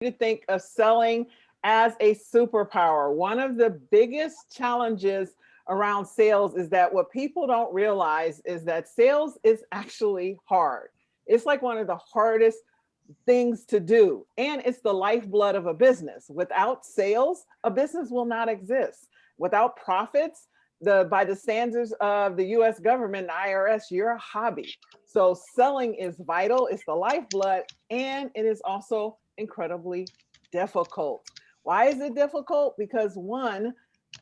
to think of selling as a superpower. One of the biggest challenges around sales is that what people don't realize is that sales is actually hard. It's like one of the hardest things to do, and it's the lifeblood of a business. Without sales, a business will not exist. Without profits, by the standards of the US government, the IRS, you're a hobby. So selling is vital, it's the lifeblood, and it is also incredibly difficult. Why is it difficult? Because one,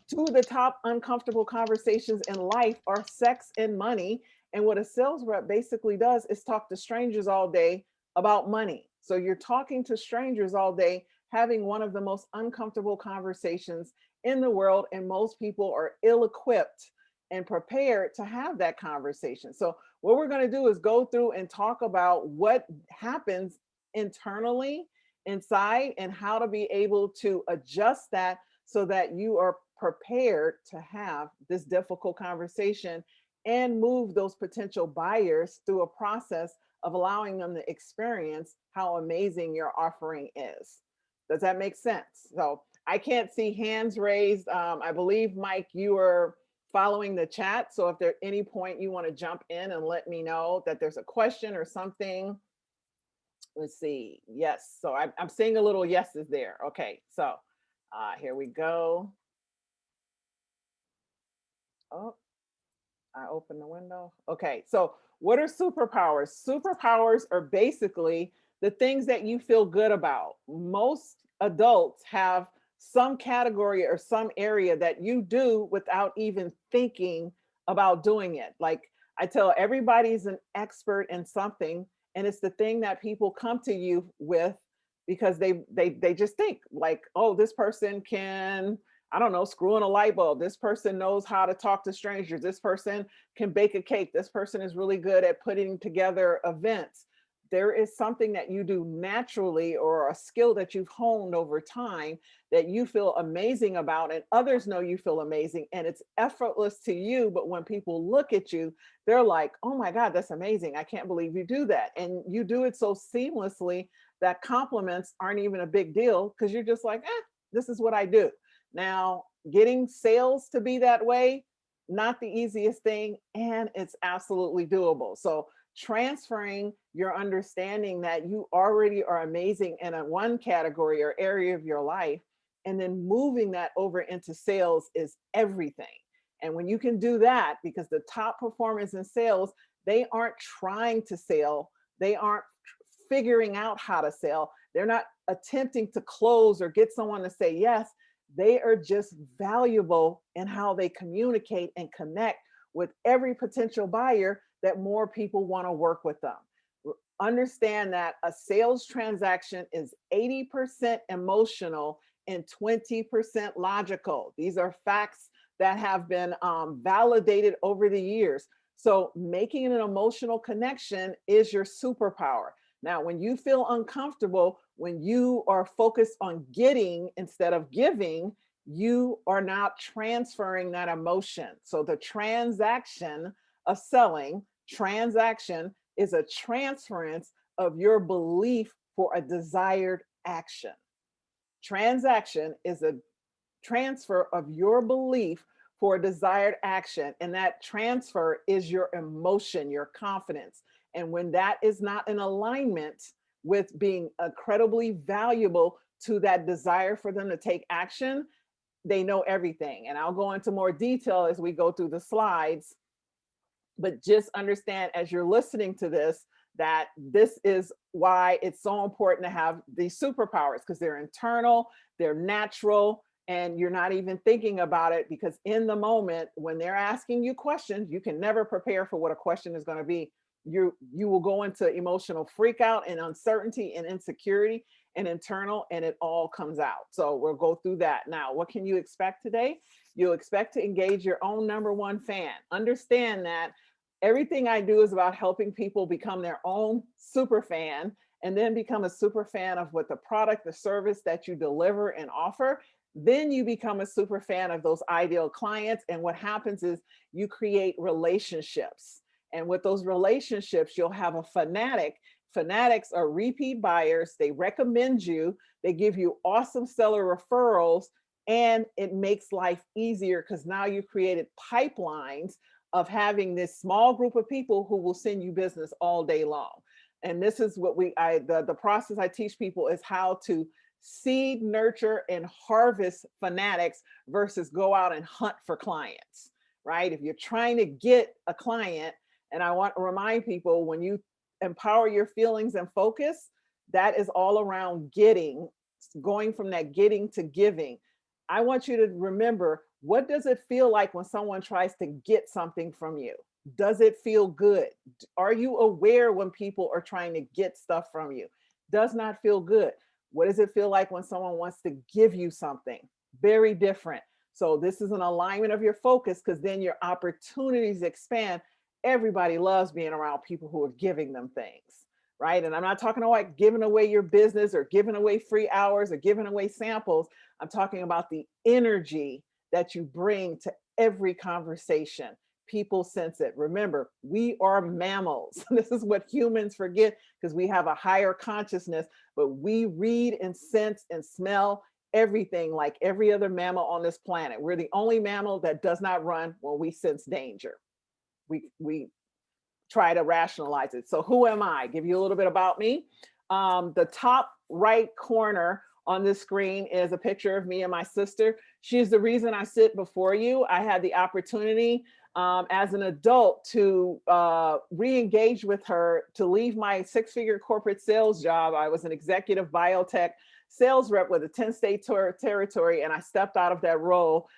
two of the top uncomfortable conversations in life are sex and money. And what a sales rep basically does is talk to strangers all day about money. So you're talking to strangers all day, having one of the most uncomfortable conversations in the world. And most people are ill equipped and prepared to have that conversation. So, what we're going to do is go through and talk about what happens internally inside and how to be able to adjust that so that you are prepared to have this difficult conversation and move those potential buyers through a process of allowing them to experience how amazing your offering is. Does that make sense? So I can't see hands raised. I believe, Mike, you are following the chat. So if there's any point you want to jump in and let me know that there's a question or something. Let's see. Yes. So I'm seeing a little yeses there. Okay. So here we go. Oh, I opened the window. Okay, so what are superpowers? Superpowers are basically the things that you feel good about. Most adults have some category or some area that you do without even thinking about doing it. Like I tell everybody's an expert in something, and it's the thing that people come to you with because they just think like, oh, this person can, I don't know, screw in a light bulb. This person knows how to talk to strangers. This person can bake a cake. This person is really good at putting together events. There is something that you do naturally or a skill that you've honed over time that you feel amazing about, and others know you feel amazing and it's effortless to you. But when people look at you, they're like, oh my God, that's amazing. I can't believe you do that. And you do it so seamlessly that compliments aren't even a big deal because you're just like, this is what I do. Now, getting sales to be that way, not the easiest thing, and it's absolutely doable. So, transferring your understanding that you already are amazing in a one category or area of your life, and then moving that over into sales is everything. And when you can do that, because the top performers in sales, they aren't trying to sell, they aren't figuring out how to sell, they're not attempting to close or get someone to say yes. They are just valuable in how they communicate and connect with every potential buyer that more people want to work with them. Understand that a sales transaction is 80% emotional and 20% logical. These are facts that have been validated over the years. So making an emotional connection is your superpower. Now, when you feel uncomfortable, when you are focused on getting instead of giving, you are not transferring that emotion. So the transaction of selling, transaction is a transference of your belief for a desired action. Transaction is a transfer of your belief for a desired action. And that transfer is your emotion, your confidence. And when that is not in alignment with being incredibly valuable to that desire for them to take action, they know everything. And I'll go into more detail as we go through the slides. But just understand as you're listening to this, that this is why it's so important to have these superpowers, because they're internal, they're natural, and you're not even thinking about it, because in the moment when they're asking you questions, you can never prepare for what a question is going to be. You will go into emotional freak out and uncertainty and insecurity and internal, and it all comes out. So we'll go through that. Now, what can you expect today? You'll expect to engage your own number one fan. Understand that everything I do is about helping people become their own super fan, and then become a super fan of what the product, the service that you deliver and offer. Then you become a super fan of those ideal clients. And what happens is you create relationships. And with those relationships, you'll have a fanatic Fanatics are repeat buyers. They recommend you. They give you awesome seller referrals, and it makes life easier because now you created pipelines of having this small group of people who will send you business all day long. And this is what the process I teach people is how to seed, nurture, and harvest fanatics versus go out and hunt for clients, right? If you're trying to get a client, and I want to remind people, when you empower your feelings and focus, that is all around getting, going from that getting to giving. I want you to remember, what does it feel like when someone tries to get something from you? Does it feel good? Are you aware when people are trying to get stuff from you? Does not feel good. What does it feel like when someone wants to give you something? Very different. So this is an alignment of your focus, because then your opportunities expand. Everybody loves being around people who are giving them things, right? And I'm not talking about like giving away your business or giving away free hours or giving away samples. I'm talking about the energy that you bring to every conversation. People sense it. Remember, we are mammals. This is what humans forget, because we have a higher consciousness, but we read and sense and smell everything like every other mammal on this planet. We're the only mammal that does not run when we sense danger. We try to rationalize it. So who am I? Give you a little bit about me. The top right corner on this screen is a picture of me and my sister. She's the reason I sit before you. I had the opportunity as an adult to re-engage with her, to leave my 6-figure corporate sales job. I was an executive biotech sales rep with a 10-state territory, and I stepped out of that role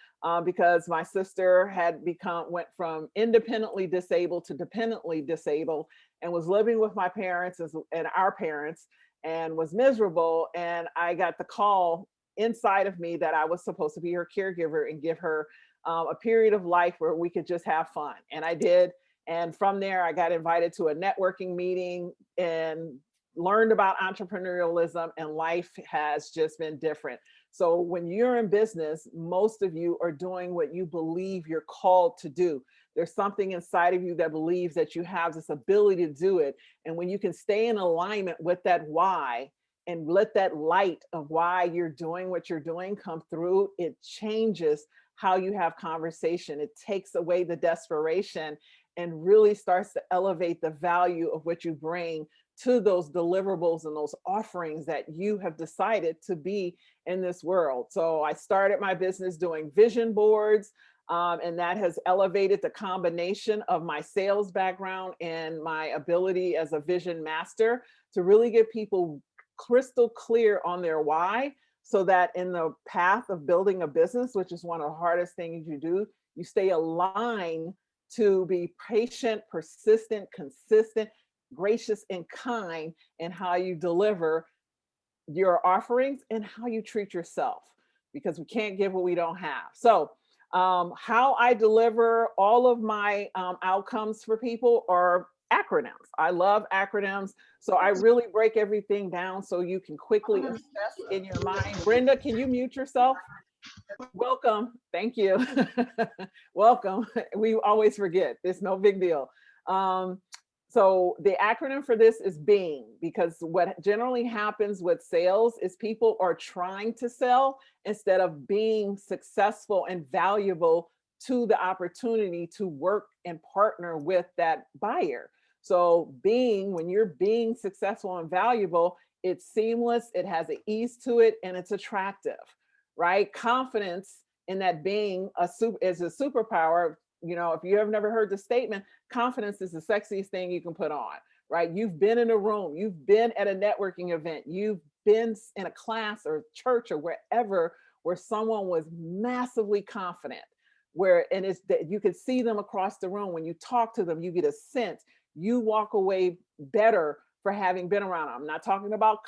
because my sister had went from independently disabled to dependently disabled, and was living with my parents and our parents, and was miserable. And I got the call inside of me that I was supposed to be her caregiver and give her a period of life where we could just have fun. And I did. And from there, I got invited to a networking meeting and learned about entrepreneurialism, and life has just been different. So when you're in business, most of you are doing what you believe you're called to do. There's something inside of you that believes that you have this ability to do it. And when you can stay in alignment with that why, and let that light of why you're doing what you're doing come through, it changes how you have conversation. It takes away the desperation and really starts to elevate the value of what you bring to those deliverables and those offerings that you have decided to be in this world. So I started my business doing vision boards, and that has elevated the combination of my sales background and my ability as a vision master to really get people crystal clear on their why, so that in the path of building a business, which is one of the hardest things you do, you stay aligned to be patient, persistent, consistent, gracious, and kind in how you deliver your offerings and how you treat yourself, because we can't give what we don't have. So how I deliver all of my outcomes for people are acronyms. I love acronyms. So I really break everything down so you can quickly assess in your mind. Brenda, can you mute yourself? Welcome. Thank you. Welcome. We always forget. It's no big deal. So the acronym for this is BEING, because what generally happens with sales is people are trying to sell instead of being successful and valuable to the opportunity to work and partner with that buyer. So being, when you're being successful and valuable, it's seamless, it has an ease to it, and it's attractive, right? Confidence in that being is a superpower. You know, if you have never heard the statement, confidence is the sexiest thing you can put on, right? You've been in a room, you've been at a networking event, you've been in a class or church or wherever where someone was massively confident, and it's that you could see them across the room. When you talk to them, you get a sense, you walk away better for having been around them. I'm not talking about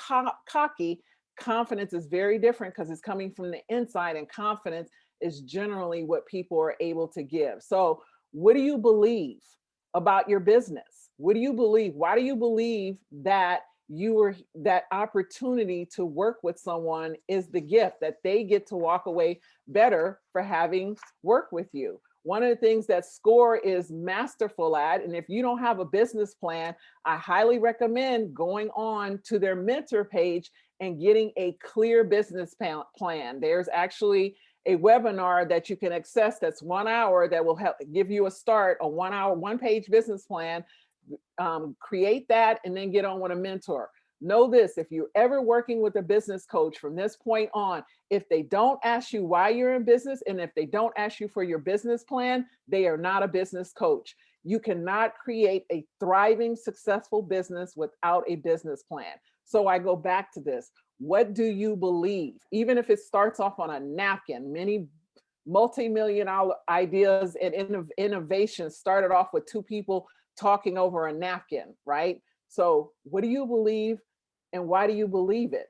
cocky. Confidence is very different because it's coming from the inside, and confidence is generally what people are able to give. So what do you believe about your business? What do you believe? Why do you believe that that opportunity to work with someone is the gift, that they get to walk away better for having worked with you? One of the things that SCORE is masterful at, and if you don't have a business plan, I highly recommend going on to their mentor page and getting a clear business plan. There's actually a webinar that you can access that's 1 hour that will help give you a start, a 1 hour, 1-page business plan. Create that and then get on with a mentor. Know this, if you're ever working with a business coach from this point on, if they don't ask you why you're in business and if they don't ask you for your business plan, they are not a business coach. You cannot create a thriving, successful business without a business plan. So I go back to this. What do you believe? Even if it starts off on a napkin, many multi-million-dollar ideas and innovations started off with two people talking over a napkin, right? So what do you believe and why do you believe it?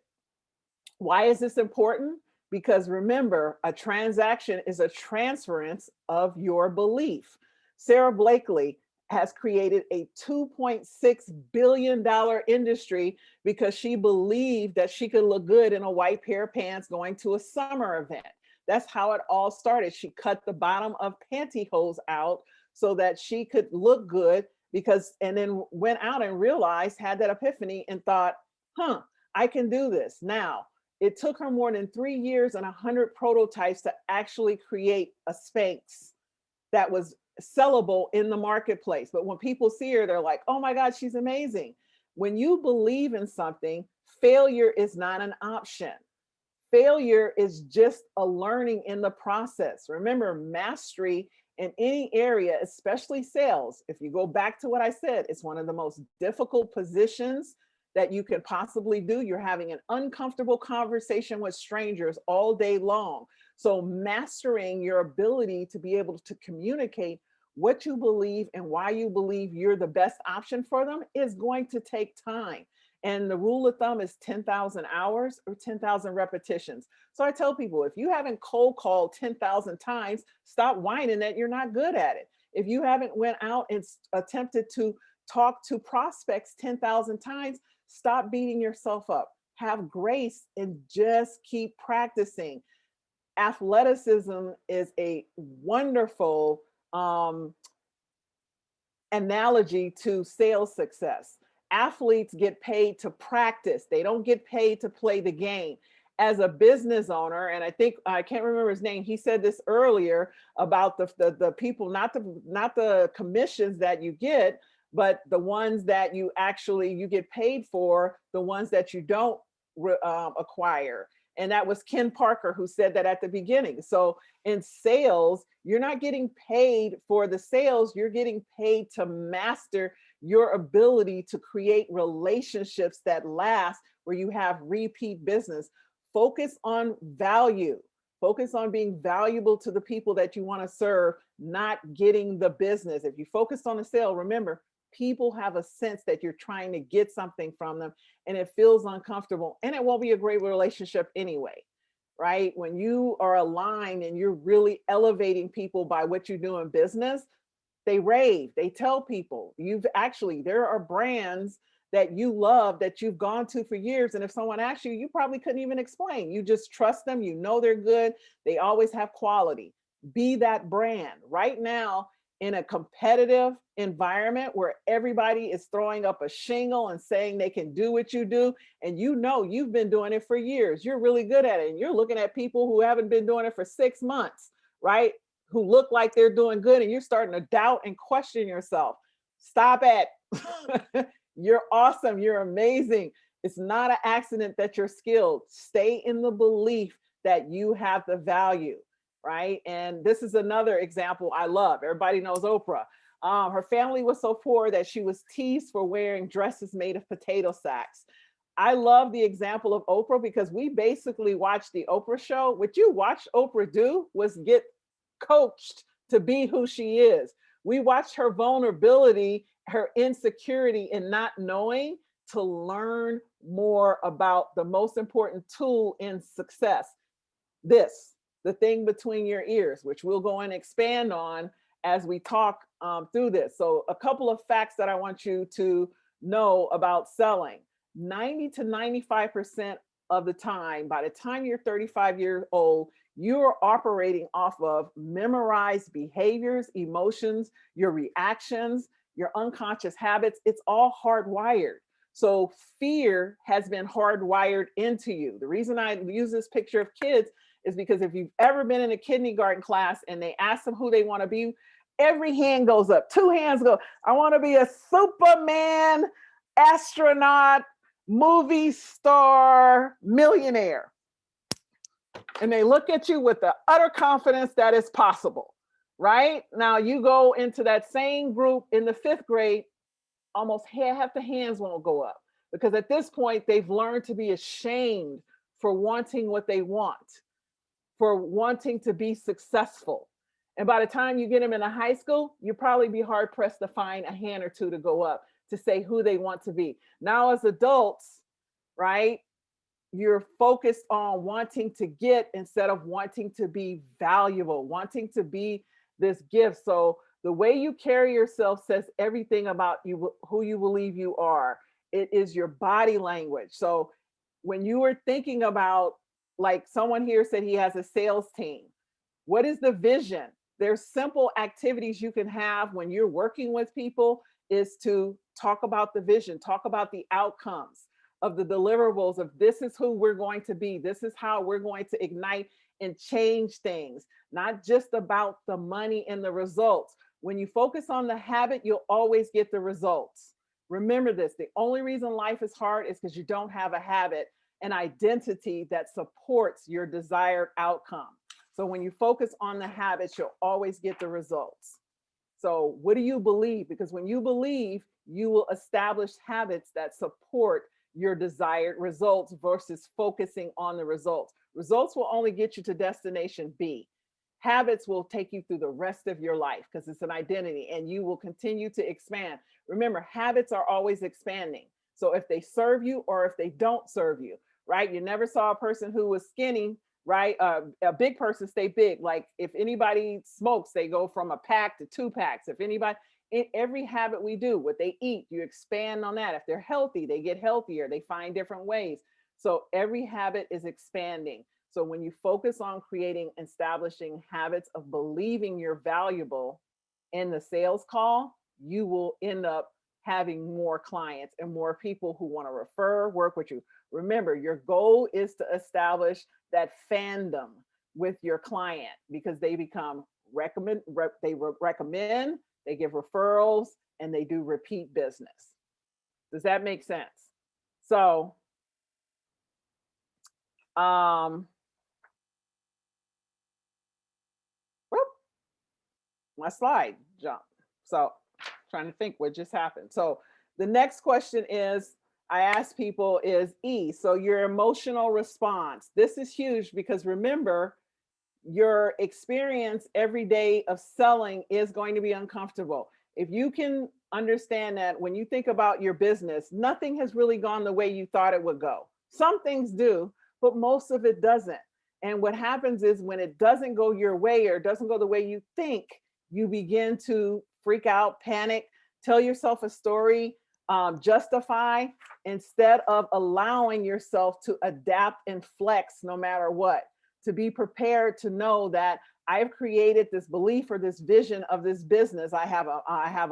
Why is this important? Because remember, a transaction is a transference of your belief. Sarah Blakely has created a $2.6 billion industry because she believed that she could look good in a white pair of pants going to a summer event. That's how it all started. She cut the bottom of pantyhose out so that she could look good and then went out and realized, had that epiphany and thought, I can do this. Now, it took her more than 3 years and 100 prototypes to actually create a Spanx that was sellable in the marketplace. But when people see her, they're like, oh my God, she's amazing. When you believe in something, failure is not an option. Failure is just a learning in the process. Remember, mastery in any area, especially sales, if you go back to what I said, it's one of the most difficult positions that you can possibly do. You're having an uncomfortable conversation with strangers all day long. So mastering your ability to be able to communicate what you believe and why you believe you're the best option for them is going to take time. And the rule of thumb is 10,000 hours or 10,000 repetitions. So I tell people, if you haven't cold called 10,000 times, stop whining that you're not good at it. If you haven't went out and attempted to talk to prospects 10,000 times, stop beating yourself up. Have grace and just keep practicing. Athleticism is a wonderful analogy to sales success. Athletes get paid to practice. They don't get paid to play the game. As a business owner, and I can't remember his name, he said this earlier about the people, not the commissions that you get, but the ones that you get paid for, the ones that you don't acquire. And that was Ken Parker who said that at the beginning. So in sales, you're not getting paid for the sales, you're getting paid to master your ability to create relationships that last, where you have repeat business. Focus on value. Focus on being valuable to the people that you want to serve, not getting the business. If you focus on the sale, remember, people have a sense that you're trying to get something from them and it feels uncomfortable and it won't be a great relationship anyway, right? When you are aligned and you're really elevating people by what you do in business, they rave, they tell people. There are brands that you love that you've gone to for years. And if someone asks you, you probably couldn't even explain. You just trust them. You know they're good. They always have quality. Be that brand. Right now, in a competitive environment where everybody is throwing up a shingle and saying they can do what you do, and you know you've been doing it for years, you're really good at it, and you're looking at people who haven't been doing it for 6 months, right? Who look like they're doing good, and you're starting to doubt and question yourself. Stop it. You're awesome. You're amazing. It's not an accident that you're skilled. Stay in the belief that you have the value, right? And this is another example I love. Everybody knows Oprah. Her family was so poor that she was teased for wearing dresses made of potato sacks. I love the example of Oprah because we basically watched the Oprah show. What you watched Oprah do was get coached to be who she is. We watched her vulnerability, her insecurity in not knowing, to learn more about the most important tool in success. The thing between your ears, which we'll go and expand on as we talk through this. So a couple of facts that I want you to know about selling. 90 to 95% of the time, by the time you're 35 years old, you're operating off of memorized behaviors, emotions, your reactions, your unconscious habits. It's all hardwired. So fear has been hardwired into you. The reason I use this picture of kids is because if you've ever been in a kindergarten class and they ask them who they want to be, every hand goes up, two hands go, I want to be a Superman, astronaut, movie star, millionaire. And they look at you with the utter confidence that it's possible, right? Now you go into that same group in the fifth grade, almost half the hands won't go up because at this point they've learned to be ashamed for wanting what they want, for wanting to be successful. And by the time you get them into high school, you'll probably be hard pressed to find a hand or two to go up to say who they want to be. Now, as adults, right, you're focused on wanting to get instead of wanting to be valuable, wanting to be this gift. So the way you carry yourself says everything about you, who you believe you are. It is your body language. So when you were thinking about, like someone here said he has a sales team, what is the vision? There's simple activities you can have when you're working with people is to talk about the vision, talk about the outcomes of the deliverables of this is who we're going to be. This is how we're going to ignite and change things, not just about the money and the results. When you focus on the habit, you'll always get the results. Remember this, the only reason life is hard is because you don't have a habit, an identity that supports your desired outcome. So when you focus on the habits, you'll always get the results. So what do you believe? Because when you believe, you will establish habits that support your desired results versus focusing on the results. Results will only get you to destination B. Habits will take you through the rest of your life because it's an identity and you will continue to expand. Remember, habits are always expanding. So if they serve you or if they don't serve you, right? You never saw a person who was skinny, right? A big person stay big. Like if anybody smokes, they go from a pack to 2 packs. If anybody, in every habit we do, what they eat, you expand on that. If they're healthy, they get healthier. They find different ways. So every habit is expanding. So when you focus on creating, establishing habits of believing you're valuable in the sales call, you will end up having more clients and more people who want to refer, work with you. Remember, your goal is to establish that fandom with your client because they become recommend, they give referrals, and they do repeat business. Does that make sense? So, whoop, my slide jumped. So, trying to think what just happened. So, the next question is, I ask people is E. So, your emotional response. This is huge because remember, your experience every day of selling is going to be uncomfortable. If you can understand that when you think about your business, nothing has really gone the way you thought it would go. Some things do, but most of it doesn't. And what happens is when it doesn't go your way or doesn't go the way you think, you begin to freak out, panic, tell yourself a story, justify, instead of allowing yourself to adapt and flex no matter what. To be prepared to know that I've created this belief or this vision of this business. I have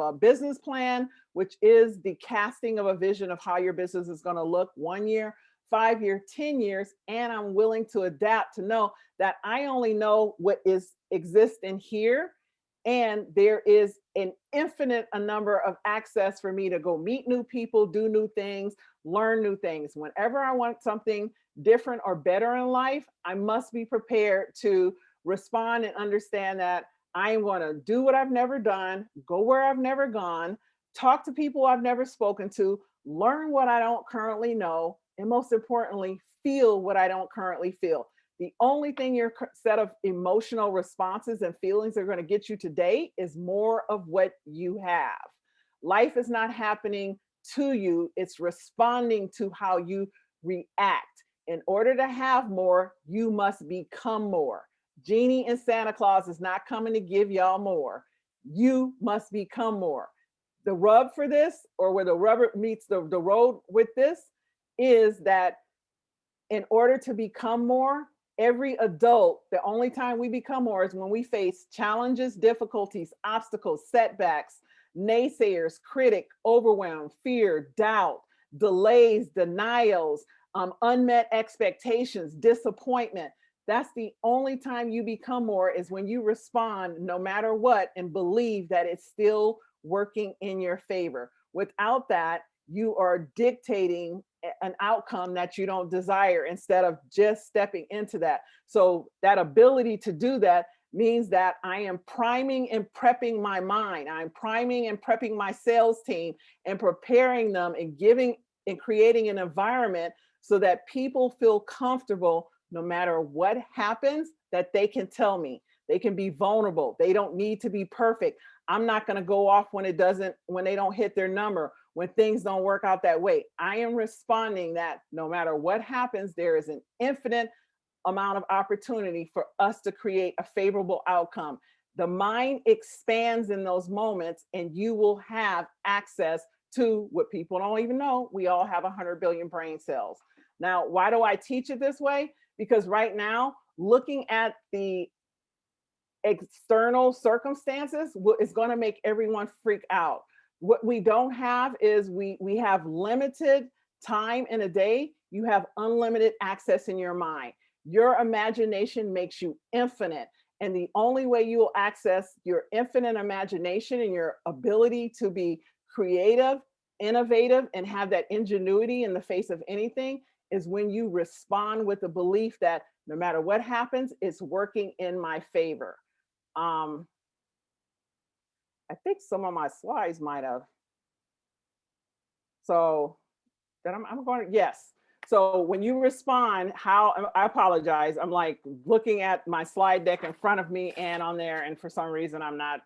a business plan, which is the casting of a vision of how your business is going to look 1 year, 5 year, 10 years. And I'm willing to adapt to know that I only know what exists in here. And there is an infinite a number of access for me to go meet new people, do new things, learn new things. Whenever I want something different or better in life, I must be prepared to respond and understand that I am going to do what I've never done, go where I've never gone, talk to people I've never spoken to, learn what I don't currently know, and most importantly, feel what I don't currently feel. The only thing your set of emotional responses and feelings are going to get you today is more of what you have. Life is not happening to you, it's responding to how you react. In order to have more, you must become more. Genie and Santa Claus is not coming to give y'all more. You must become more. The rub for this, or where the rubber meets the road with this, is that in order to become more, every adult, the only time we become more is when we face challenges, difficulties, obstacles, setbacks, naysayers, critic, overwhelm, fear, doubt, delays, denials, unmet expectations, disappointment. That's the only time you become more, is when you respond no matter what and believe that it's still working in your favor. Without that, you are dictating an outcome that you don't desire instead of just stepping into that. So that ability to do that means that I am priming and prepping my mind. I'm priming and prepping my sales team and preparing them and giving and creating an environment so that people feel comfortable no matter what happens, that they can tell me. They can be vulnerable. They don't need to be perfect. I'm not going to go off when they don't hit their number, when things don't work out that way. I am responding that no matter what happens, there is an infinite amount of opportunity for us to create a favorable outcome. The mind expands in those moments, and you will have access to what people don't even know. We all have 100 billion brain cells. Now, why do I teach it this way? Because right now, looking at the external circumstances is going to make everyone freak out. What we don't have is we have limited time in a day. You have unlimited access in your mind. Your imagination makes you infinite. And the only way you will access your infinite imagination and your ability to be creative, innovative, and have that ingenuity in the face of anything is when you respond with the belief that no matter what happens, it's working in my favor. I think some of my slides might have. So then I'm going to, yes. So when you respond, I apologize. I'm like looking at my slide deck in front of me and on there, and for some reason I'm not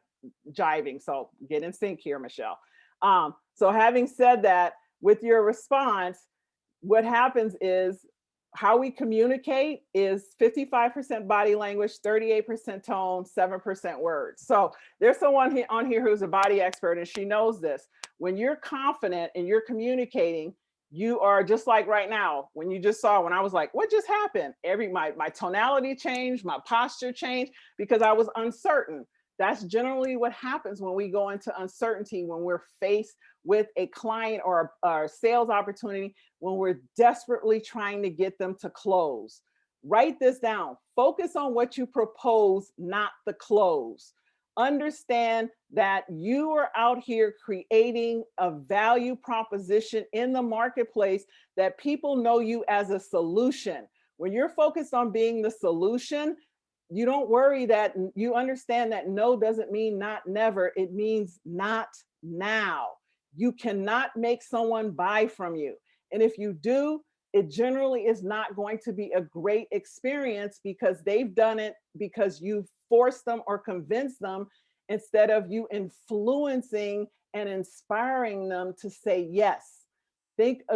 jiving. So get in sync here, Michelle. So having said that, with your response, what happens is how we communicate is 55% body language, 38% tone, 7% words. So there's someone on here who's a body expert, and she knows this. When you're confident and you're communicating, you are just like right now, when you just saw, when I was like, what just happened? My tonality changed, my posture changed because I was uncertain. That's generally what happens when we go into uncertainty, when we're faced with a client or a sales opportunity, when we're desperately trying to get them to close. Write this down. Focus on what you propose, not the close. Understand that you are out here creating a value proposition in the marketplace that people know you as a solution. When you're focused on being the solution, you don't worry, that you understand that no doesn't mean not never. It means not now. You cannot make someone buy from you. And if you do, it generally is not going to be a great experience because they've done it because you've forced them or convinced them instead of you influencing and inspiring them to say yes.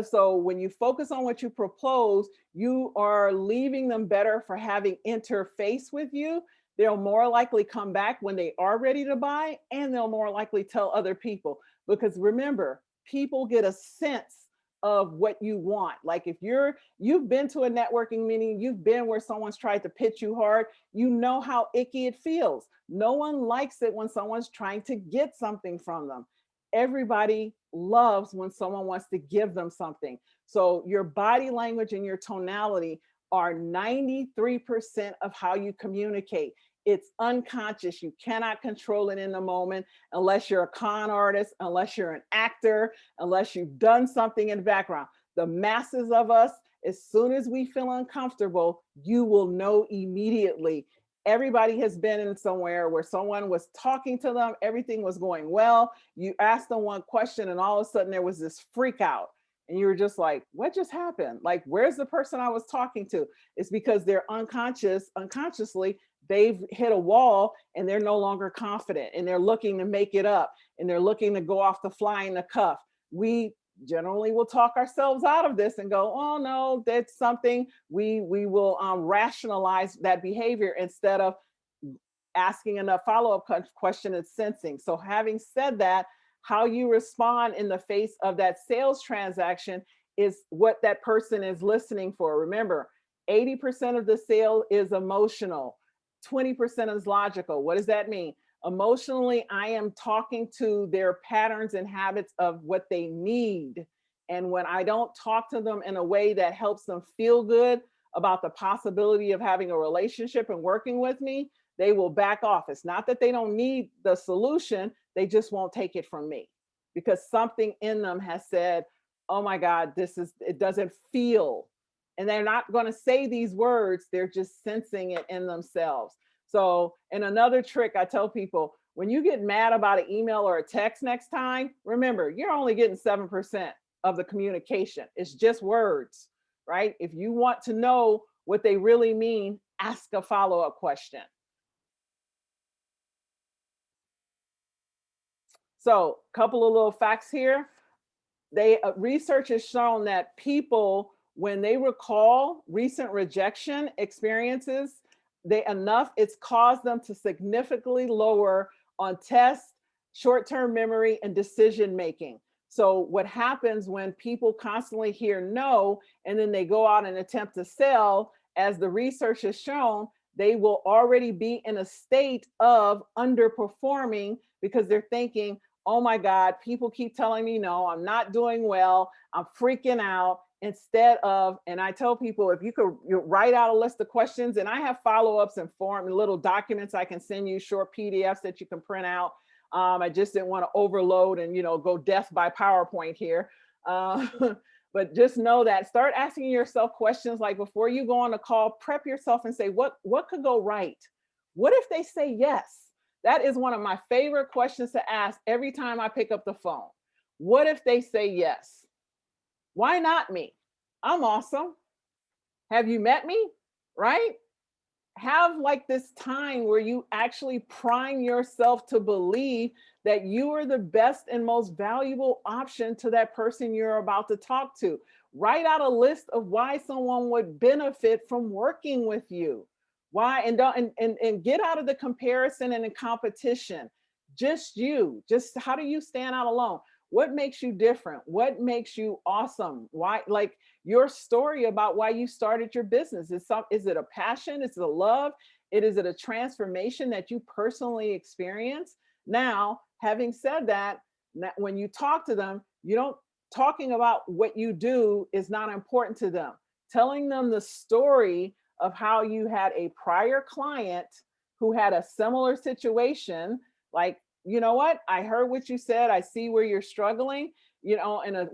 So when you focus on what you propose, you are leaving them better for having interface with you. They'll more likely come back when they are ready to buy, and they'll more likely tell other people. Because remember, people get a sense of what you want. Like if you've been to a networking meeting, you've been where someone's tried to pitch you hard, you know how icky it feels. No one likes it when someone's trying to get something from them. Everybody loves when someone wants to give them something. So your body language and your tonality are 93% of how you communicate. It's unconscious. You cannot control it in the moment unless you're a con artist, unless you're an actor, unless you've done something in the background. The masses of us, as soon as we feel uncomfortable, you will know immediately. Everybody has been in somewhere where someone was talking to them, everything was going well. You asked them one question and all of a sudden there was this freak out. And you were just like, what just happened? Like, where's the person I was talking to? It's because they're unconsciously, they've hit a wall and they're no longer confident and they're looking to make it up and they're looking to go off the flying the cuff. We generally will talk ourselves out of this and go, oh no, that's something. We will rationalize that behavior instead of asking enough follow-up question and sensing. So having said that, how you respond in the face of that sales transaction is what that person is listening for. Remember, 80% of the sale is emotional, 20% is logical. What does that mean? Emotionally, I am talking to their patterns and habits of what they need. And when I don't talk to them in a way that helps them feel good about the possibility of having a relationship and working with me, they will back off. It's not that they don't need the solution, they just won't take it from me because something in them has said, oh my God, it doesn't feel. And they're not going to say these words, they're just sensing it in themselves. So, and another trick I tell people, when you get mad about an email or a text next time, remember, you're only getting 7% of the communication. It's just words, right? If you want to know what they really mean, ask a follow-up question. So, a couple of little facts here. Research has shown that people, when they recall recent rejection experiences, it's caused them to significantly lower on tests, short-term memory, and decision making. So what happens when people constantly hear no and then they go out and attempt to sell, as the research has shown, they will already be in a state of underperforming because they're thinking, oh my God, people keep telling me no, I'm not doing well, I'm freaking out. Instead of, and I tell people, if you could write out a list of questions, and I have follow-ups and form and little documents I can send you, short PDFs that you can print out. I just didn't want to overload and go death by PowerPoint here. But just know that, start asking yourself questions like, before you go on a call, prep yourself and say, what could go right? What if they say yes? That is one of my favorite questions to ask every time I pick up the phone. What if they say yes? Why not me? I'm awesome. Have you met me? Right? Have like this time where you actually prime yourself to believe that you are the best and most valuable option to that person you're about to talk to. Write out a list of why someone would benefit from working with you. Why, and don't and get out of the comparison and the competition. Just you. Just how do you stand out alone? What makes you different? What makes you awesome? Why, like, your story about why you started your business. Is it a passion? Is it a love? Is it a transformation that you personally experience? Now, having said that, when you talk to them, you don't talking about what you do is not important to them. Telling them the story of how you had a prior client who had a similar situation, like, you know what, I heard what you said, I see where you're struggling, and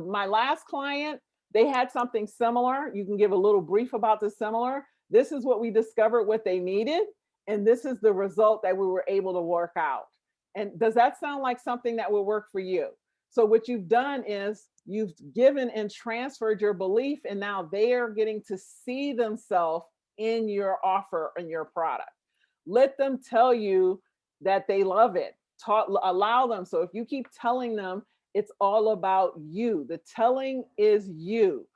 my last client, they had something similar. You can give a little brief about the similar. This is what we discovered what they needed, and this is the result that we were able to work out. And does that sound like something that will work for you? So what you've done is you've given and transferred your belief, and now they are getting to see themselves in your offer and your product. Let them tell you that they love it. Allow them. So if you keep telling them it's all about you, the telling is you.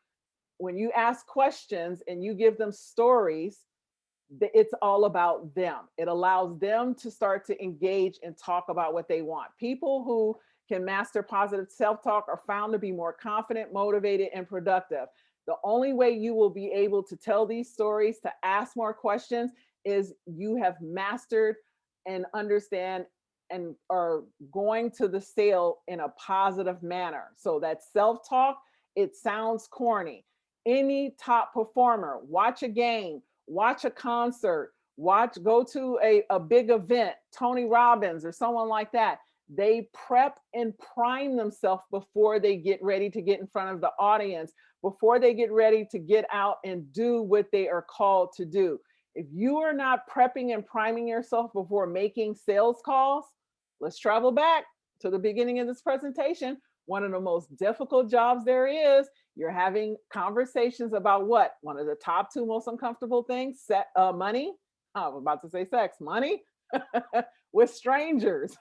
When you ask questions and you give them stories, it's all about them. It allows them to start to engage and talk about what they want. People who can master positive self-talk are found to be more confident, motivated, and productive. The only way you will be able to tell these stories, to ask more questions, is you have mastered and understand and are going to the sale in a positive manner. So that self-talk, it sounds corny. Any top performer, watch a game, watch a concert, go to a big event, Tony Robbins or someone like that. They prep and prime themselves before they get ready to get in front of the audience, before they get ready to get out and do what they are called to do. If you are not prepping and priming yourself before making sales calls, let's travel back to the beginning of this presentation. One of the most difficult jobs there is, you're having conversations about what? One of the top two most uncomfortable things, money. I was about to say sex, money with strangers.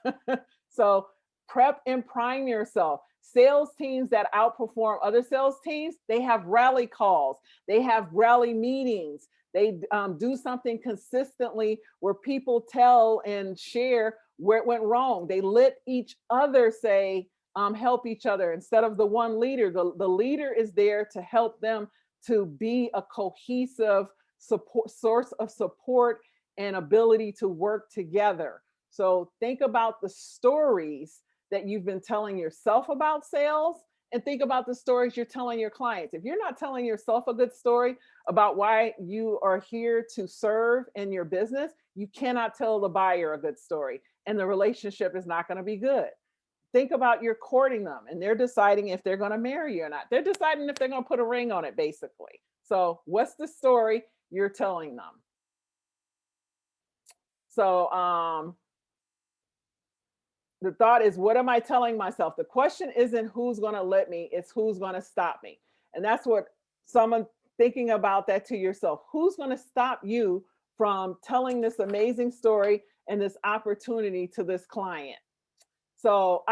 So prep and prime yourself. Sales teams that outperform other sales teams, they have rally calls, they have rally meetings, they do something consistently where people tell and share where it went wrong. They let each other say, help each other instead of the one leader. The leader is there to help them to be a cohesive support source of support and ability to work together. So think about the stories that you've been telling yourself about sales, and think about the stories you're telling your clients. If you're not telling yourself a good story about why you are here to serve in your business, you cannot tell the buyer a good story, and the relationship is not going to be good. Think about you're courting them and they're deciding if they're going to marry you or not. They're deciding if they're going to put a ring on it, basically. So, what's the story you're telling them? So, the thought is, what am I telling myself? The question isn't who's going to let me, it's who's going to stop me. And that's what someone thinking about that to yourself. Who's going to stop you from telling this amazing story and this opportunity to this client? So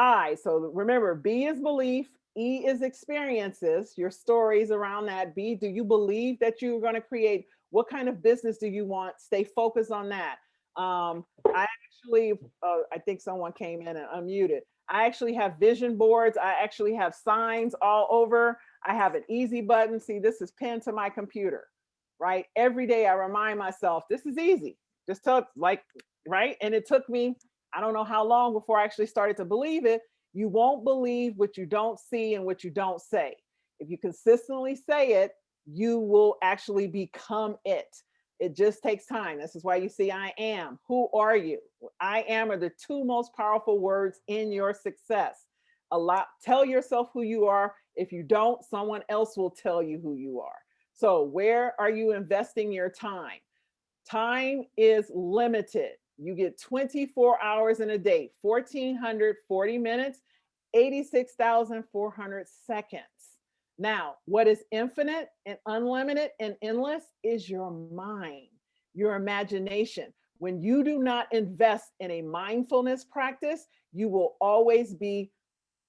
remember, B is belief, E is experiences, your stories around that. B, do you believe that you're going to create? What kind of business do you want? Stay focused on that. I actually, I think someone came in and unmuted. I actually have vision boards. I actually have signs all over. I have an easy button. See, this is pinned to my computer, right? Every day I remind myself, this is easy. Just tell, like, right? And it took me, I don't know how long before I actually started to believe it. You won't believe what you don't see and what you don't say. If you consistently say it, you will actually become it. It just takes time. This is why you see I am. Who are you? I am are the two most powerful words in your success. Tell yourself who you are. If you don't, someone else will tell you who you are. So where are you investing your time? Time is limited. You get 24 hours in a day, 1,440 minutes, 86,400 seconds. Now, what is infinite and unlimited and endless is your mind, your imagination. When you do not invest in a mindfulness practice, you will always be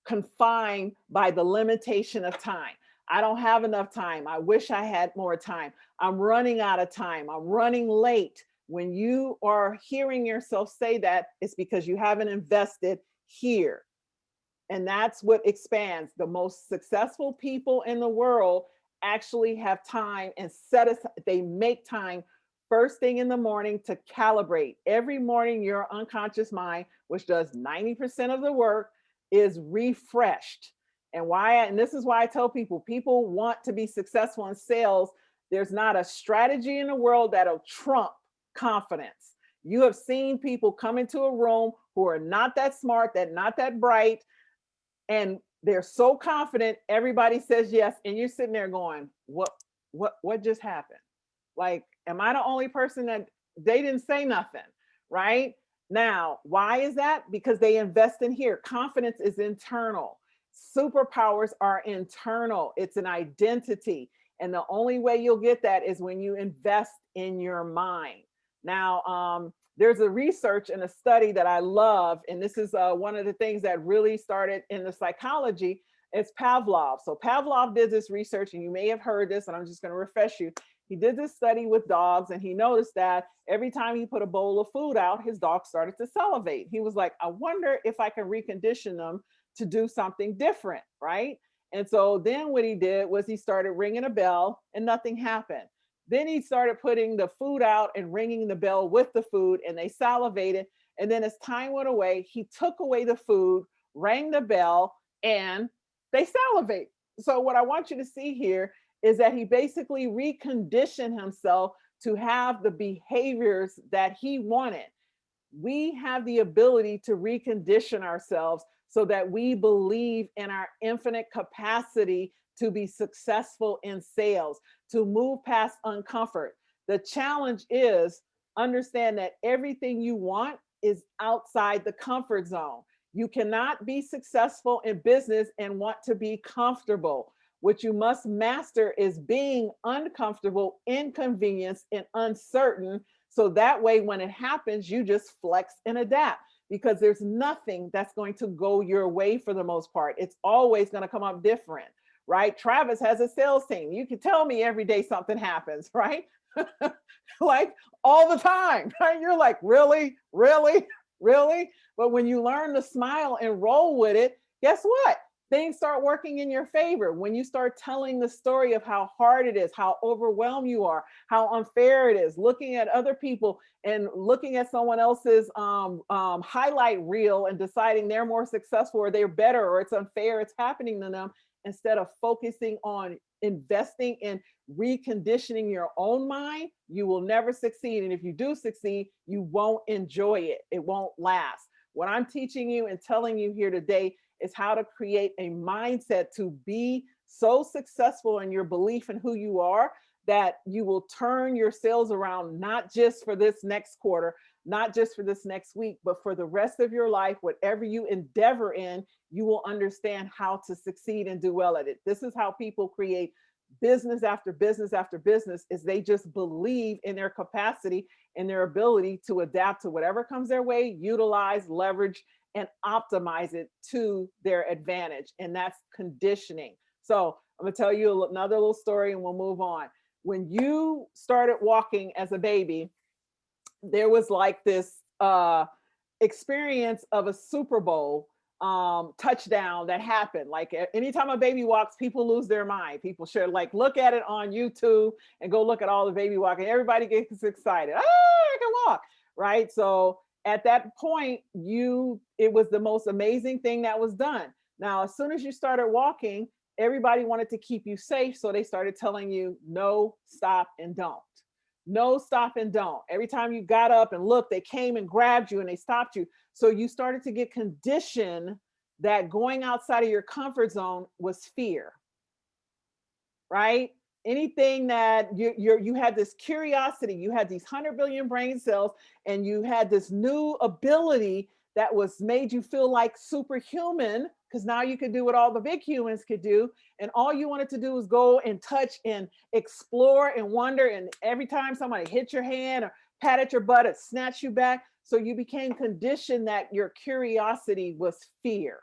confined by the limitation of time. I don't have enough time. I wish I had more time. I'm running out of time. I'm running late. When you are hearing yourself say that, it's because you haven't invested here. And that's what expands. The most successful people in the world actually have time and they make time first thing in the morning to calibrate. Every morning, your unconscious mind, which does 90% of the work, is refreshed. And this is why I tell people want to be successful in sales. There's not a strategy in the world that'll trump confidence. You have seen people come into a room who are not that smart, not that bright, and they're so confident, everybody says yes, and you're sitting there going, what just happened? Like, am I the only person that they didn't say nothing, right? Now, why is that? Because they invest in here. Confidence is internal. Superpowers are internal. It's an identity. And the only way you'll get that is when you invest in your mind. Now, there's a research and a study that I love, and this is one of the things that really started in the psychology. It's Pavlov. So Pavlov did this research, and you may have heard this, and I'm just going to refresh you. He did this study with dogs, and he noticed that every time he put a bowl of food out, his dog started to salivate. He was like, I wonder if I can recondition them to do something different, right? And so then what he did was he started ringing a bell, and nothing happened. Then he started putting the food out and ringing the bell with the food, and they salivated. And then as time went away, he took away the food, rang the bell, and they salivate. So what I want you to see here is that he basically reconditioned himself to have the behaviors that he wanted. We have the ability to recondition ourselves so that we believe in our infinite capacity to be successful in sales, to move past uncomfort. The challenge is understand that everything you want is outside the comfort zone. You cannot be successful in business and want to be comfortable. What you must master is being uncomfortable, inconvenienced, and uncertain. So that way, when it happens, you just flex and adapt, because there's nothing that's going to go your way for the most part. It's always going to come up different, right? Travis has a sales team. You can tell me every day something happens, right? Like all the time, right? You're like, really, really, really? But when you learn to smile and roll with it, guess what? Things start working in your favor when you start telling the story of how hard it is, how overwhelmed you are, how unfair it is, looking at other people and looking at someone else's highlight reel and deciding they're more successful or they're better or it's unfair, it's happening to them, instead of focusing on investing in reconditioning your own mind, you will never succeed. And if you do succeed, you won't enjoy it. It won't last. What I'm teaching you and telling you here today is how to create a mindset to be so successful in your belief in who you are that you will turn your sales around, not just for this next quarter, not just for this next week, but for the rest of your life. Whatever you endeavor in, you will understand how to succeed and do well at it. This is how people create business after business after business, is they just believe in their capacity and their ability to adapt to whatever comes their way, utilize, leverage, and optimize it to their advantage. And that's conditioning. So I'm gonna tell you another little story and we'll move on. When you started walking as a baby, there was like this experience of a Super Bowl touchdown that happened. Like anytime a baby walks, people lose their mind. People share, like, look at it on YouTube and go look at all the baby walking. Everybody gets excited. Ah, I can walk, right? So at that point, it was the most amazing thing that was done. Now, as soon as you started walking, everybody wanted to keep you safe, so they started telling you no, stop, and don't. No, stop, and don't. Every time you got up and looked, they came and grabbed you and they stopped you. So you started to get conditioned that going outside of your comfort zone was fear, right? Anything that you had this curiosity, you had these 100 billion brain cells, and you had this new ability that was made you feel like superhuman, because now you could do what all the big humans could do. And all you wanted to do was go and touch and explore and wonder. And every time somebody hit your hand or pat at your butt, it snatched you back. So you became conditioned that your curiosity was fear,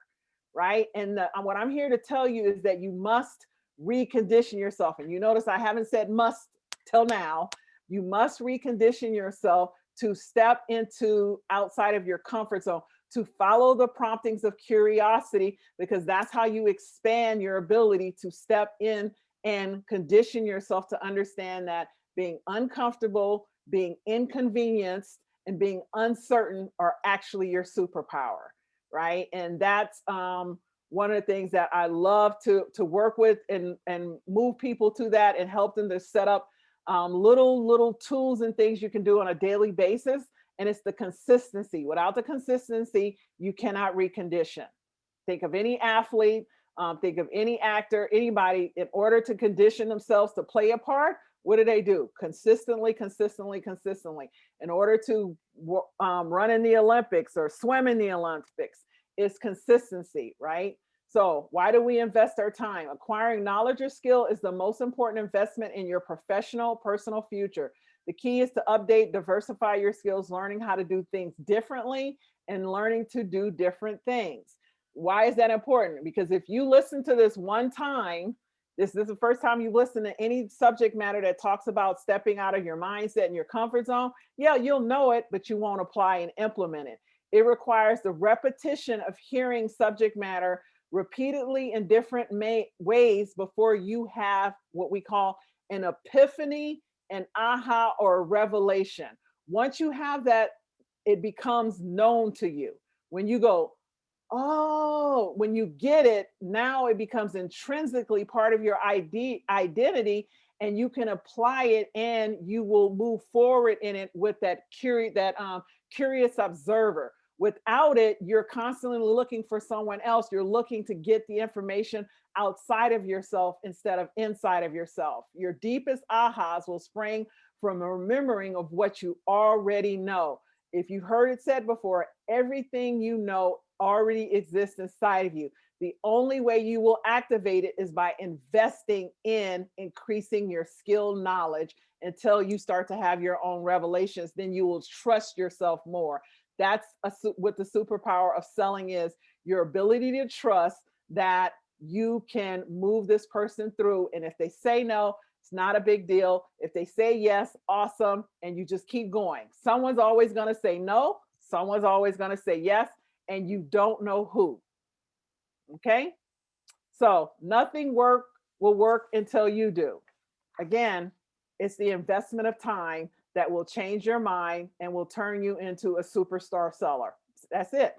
right? And what I'm here to tell you is that you must recondition yourself. And you notice I haven't said must till now. You must recondition yourself to step into outside of your comfort zone, to follow the promptings of curiosity, because that's how you expand your ability to step in and condition yourself to understand that being uncomfortable, being inconvenienced, and being uncertain are actually your superpower, right? And that's one of the things that I love to work with and move people to that and help them to set up little tools and things you can do on a daily basis. And it's the consistency. Without the consistency, you cannot recondition. Think of any athlete, think of any actor, anybody. In order to condition themselves to play a part, what do? Consistently, consistently, consistently. In order to run in the Olympics or swim in the Olympics, it's consistency, right? So why do we invest our time? Acquiring knowledge or skill is the most important investment in your professional, personal future. The key is to update, diversify your skills, learning how to do things differently and learning to do different things. Why is that important? Because if you listen to this one time, this is the first time you listen to any subject matter that talks about stepping out of your mindset and your comfort zone, yeah, you'll know it, but you won't apply and implement it. It requires the repetition of hearing subject matter repeatedly in different ways before you have what we call an epiphany, an aha, or a revelation. Once you have that, it becomes known to you. When you go, oh, when you get it, now it becomes intrinsically part of your identity, and you can apply it and you will move forward in it with that curious observer. Without it, you're constantly looking for someone else. You're looking to get the information outside of yourself instead of inside of yourself. Your deepest ahas will spring from a remembering of what you already know. If you heard it said before, everything you know already exists inside of you. The only way you will activate it is by investing in increasing your skill knowledge until you start to have your own revelations. Then you will trust yourself more. That's what the superpower of selling is, your ability to trust that you can move this person through. And if they say no, it's not a big deal. If they say yes, awesome. And you just keep going. Someone's always going to say no. Someone's always going to say yes. And you don't know who. Okay. So nothing will work until you do. Again, it's the investment of time that will change your mind and will turn you into a superstar seller. That's it.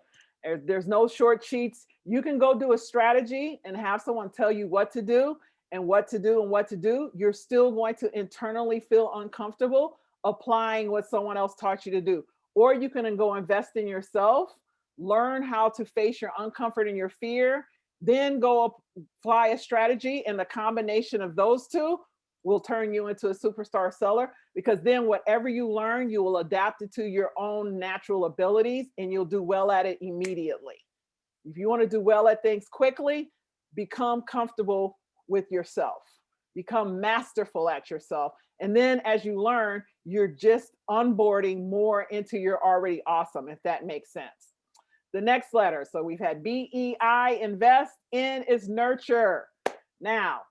There's no short sheets. You can go do a strategy and have someone tell you what to do and what to do and what to do. You're still going to internally feel uncomfortable applying what someone else taught you to do. Or you can go invest in yourself, learn how to face your uncomfort and your fear, then go apply a strategy, and the combination of those two will turn you into a superstar seller, because then whatever you learn, you will adapt it to your own natural abilities and you'll do well at it immediately. If you want to do well at things quickly, become comfortable with yourself, become masterful at yourself. And then as you learn, you're just onboarding more into your already awesome, if that makes sense. The next letter. So we've had BEI, invest. N is nurture. Now,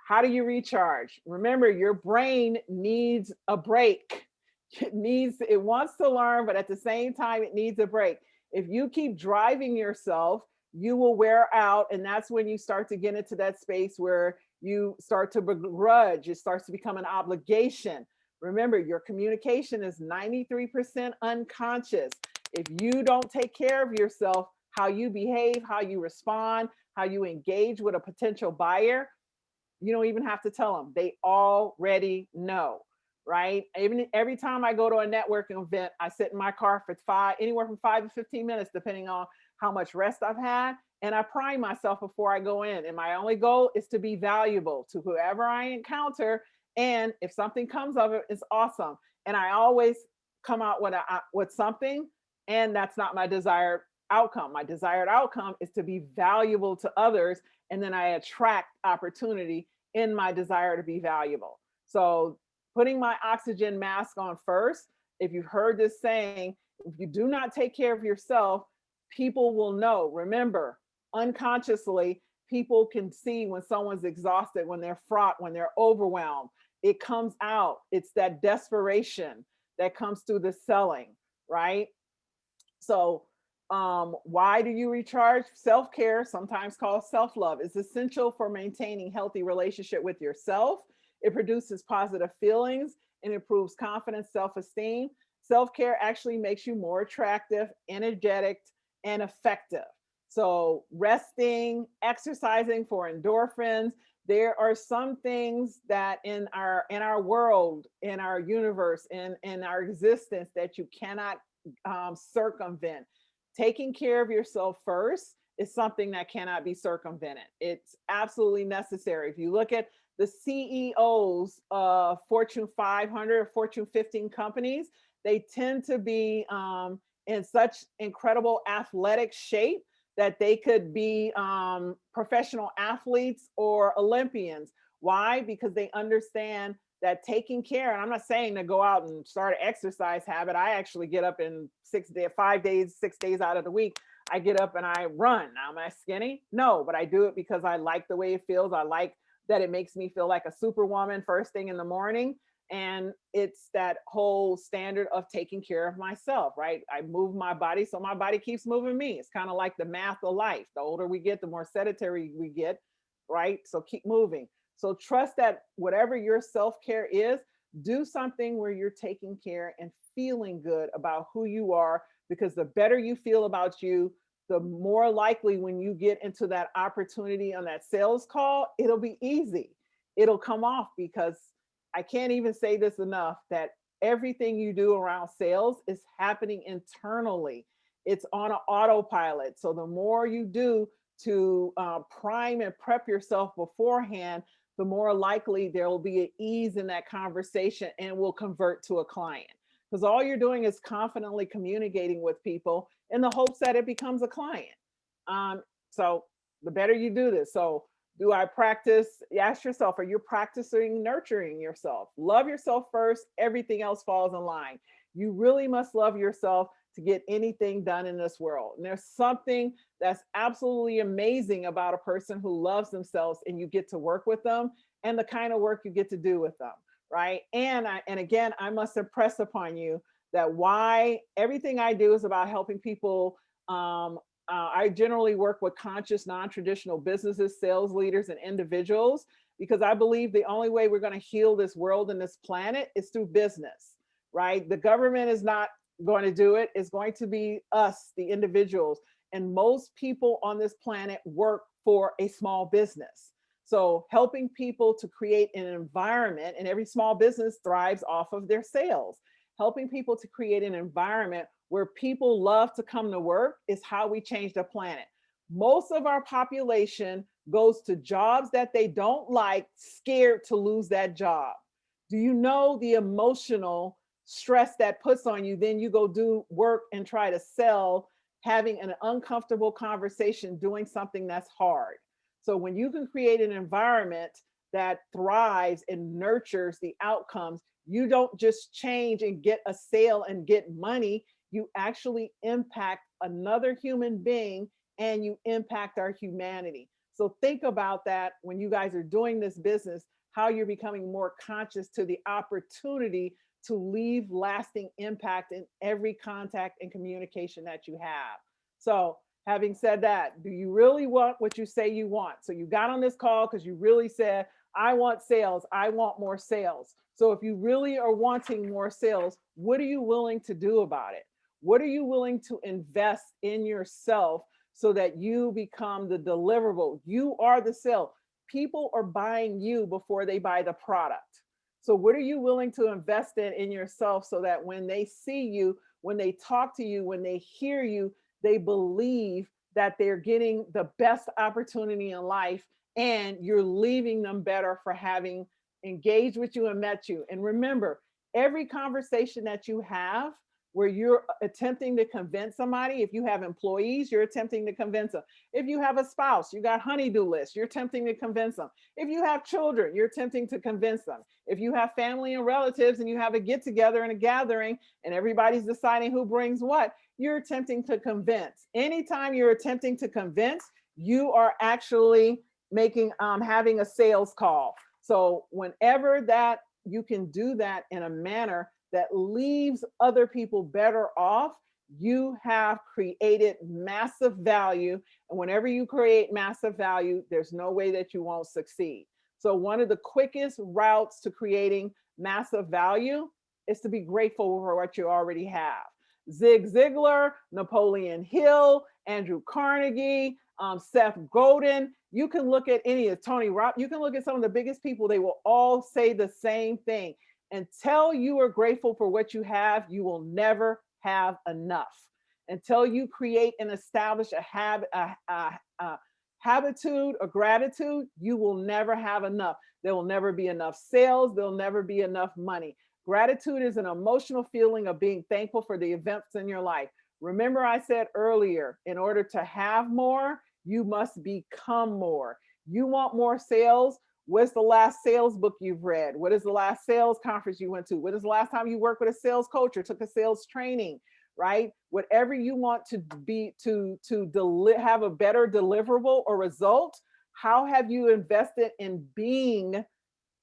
how do you recharge? Remember, your brain needs a break. It wants to learn, but at the same time, it needs a break. If you keep driving yourself, you will wear out. And that's when you start to get into that space where you start to begrudge. It starts to become an obligation. Remember, your communication is 93% unconscious. If you don't take care of yourself, how you behave, how you respond, how you engage with a potential buyer, you don't even have to tell them. They already know, right? Even every time I go to a networking event, I sit in my car for anywhere from 5 to 15 minutes, depending on how much rest I've had. And I prime myself before I go in. And my only goal is to be valuable to whoever I encounter. And if something comes of it, it's awesome. And I always come out with something, and that's not my desired outcome. My desired outcome is to be valuable to others, and then I attract opportunity in my desire to be valuable. So putting my oxygen mask on first. If you've heard this saying, if you do not take care of yourself, people will know. Remember, unconsciously, people can see when someone's exhausted, when they're fraught, when they're overwhelmed. It comes out. It's that desperation that comes through the selling, right? So, why do you recharge? Self-care, sometimes called self-love, is essential for maintaining healthy relationship with yourself. It produces positive feelings and improves confidence, self-esteem. Self-care actually makes you more attractive, energetic, and effective. So, resting, exercising for endorphins. There are some things that in our world, in our universe, in our existence, that you cannot circumvent. Taking care of yourself first is something that cannot be circumvented. It's absolutely necessary. If you look at the CEOs of Fortune 500 or Fortune 15 companies, they tend to be in such incredible athletic shape that they could be professional athletes or Olympians. Why? Because they understand that taking care, and I'm not saying to go out and start an exercise habit. I actually get up in 5 days, 6 days out of the week. I get up and I run. Now, am I skinny? No, but I do it because I like the way it feels. I like that it makes me feel like a superwoman first thing in the morning. And it's that whole standard of taking care of myself, right? I move my body so my body keeps moving me. It's kind of like the math of life. The older we get, the more sedentary we get, right? So keep moving. So trust that whatever your self-care is, do something where you're taking care and feeling good about who you are, because the better you feel about you, the more likely when you get into that opportunity on that sales call, it'll be easy. It'll come off, because I can't even say this enough, that everything you do around sales is happening internally. It's on an autopilot. So the more you do to prime and prep yourself beforehand, the more likely there will be an ease in that conversation and will convert to a client. Because all you're doing is confidently communicating with people in the hopes that it becomes a client. So the better you do this. So do I practice? Ask yourself, are you practicing nurturing yourself? Love yourself first. Everything else falls in line. You really must love yourself to get anything done in this world. And there's something that's absolutely amazing about a person who loves themselves, and you get to work with them, and the kind of work you get to do with them, right? And again, I must impress upon you that why everything I do is about helping people I generally work with conscious, non-traditional businesses, sales leaders, and individuals, because I believe the only way we're going to heal this world and this planet is through business, right? The government is not going to do it. It's going to be us, the individuals. And most people on this planet work for a small business. So helping people to create an environment, and every small business thrives off of their sales. Helping people to create an environment where people love to come to work is how we change the planet. Most of our population goes to jobs that they don't like, scared to lose that job. Do you know the emotional stress that puts on you? Then you go do work and try to sell, having an uncomfortable conversation, doing something that's hard. So when you can create an environment that thrives and nurtures the outcomes, you don't just change and get a sale and get money. You actually impact another human being, and you impact our humanity. So think about that when you guys are doing this business, how you're becoming more conscious to the opportunity to leave lasting impact in every contact and communication that you have. So having said that, do you really want what you say you want? So you got on this call because you really said, I want sales. I want more sales. So if you really are wanting more sales, what are you willing to do about it? What are you willing to invest in yourself so that you become the deliverable? You are the sale. People are buying you before they buy the product. So what are you willing to invest in yourself so that when they see you, when they talk to you, when they hear you, they believe that they're getting the best opportunity in life, and you're leaving them better for having engaged with you and met you. And remember, every conversation that you have where you're attempting to convince somebody, if you have employees, you're attempting to convince them. If you have a spouse, you got honey-do lists, you're attempting to convince them. If you have children, you're attempting to convince them. If you have family and relatives and you have a get together and a gathering and everybody's deciding who brings what, you're attempting to convince. Anytime you're attempting to convince, you are actually making having a sales call. So whenever that you can do that in a manner that leaves other people better off, you have created massive value. And whenever you create massive value, there's no way that you won't succeed. So one of the quickest routes to creating massive value is to be grateful for what you already have. Zig Ziglar, Napoleon Hill, Andrew Carnegie, Seth Godin. You can look at any of Tony Robb. You can look at some of the biggest people. They will all say the same thing. Until you are grateful for what you have, you will never have enough. Until you create and establish a habit, habitude or gratitude, you will never have enough. There will never be enough sales. There'll never be enough money. Gratitude is an emotional feeling of being thankful for the events in your life. Remember, I said earlier, in order to have more, you must become more. You want more sales? What's the last sales book you've read? What is the last sales conference you went to? What is the last time you worked with a sales coach or took a sales training? Right? Whatever you want to be to have a better deliverable or result, how have you invested in being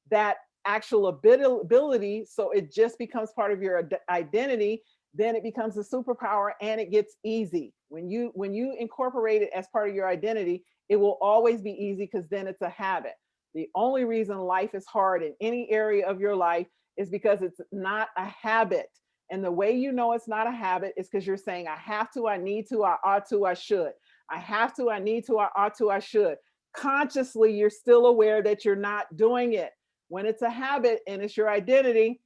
that actual ability so it just becomes part of your identity? Then it becomes a superpower and it gets easy. When you incorporate it as part of your identity, it will always be easy because then it's a habit. The only reason life is hard in any area of your life is because it's not a habit. And the way you know it's not a habit is because you're saying, I have to, I need to, I ought to, I should. I have to, I need to, I ought to, I should. Consciously, you're still aware that you're not doing it. When it's a habit and it's your identity,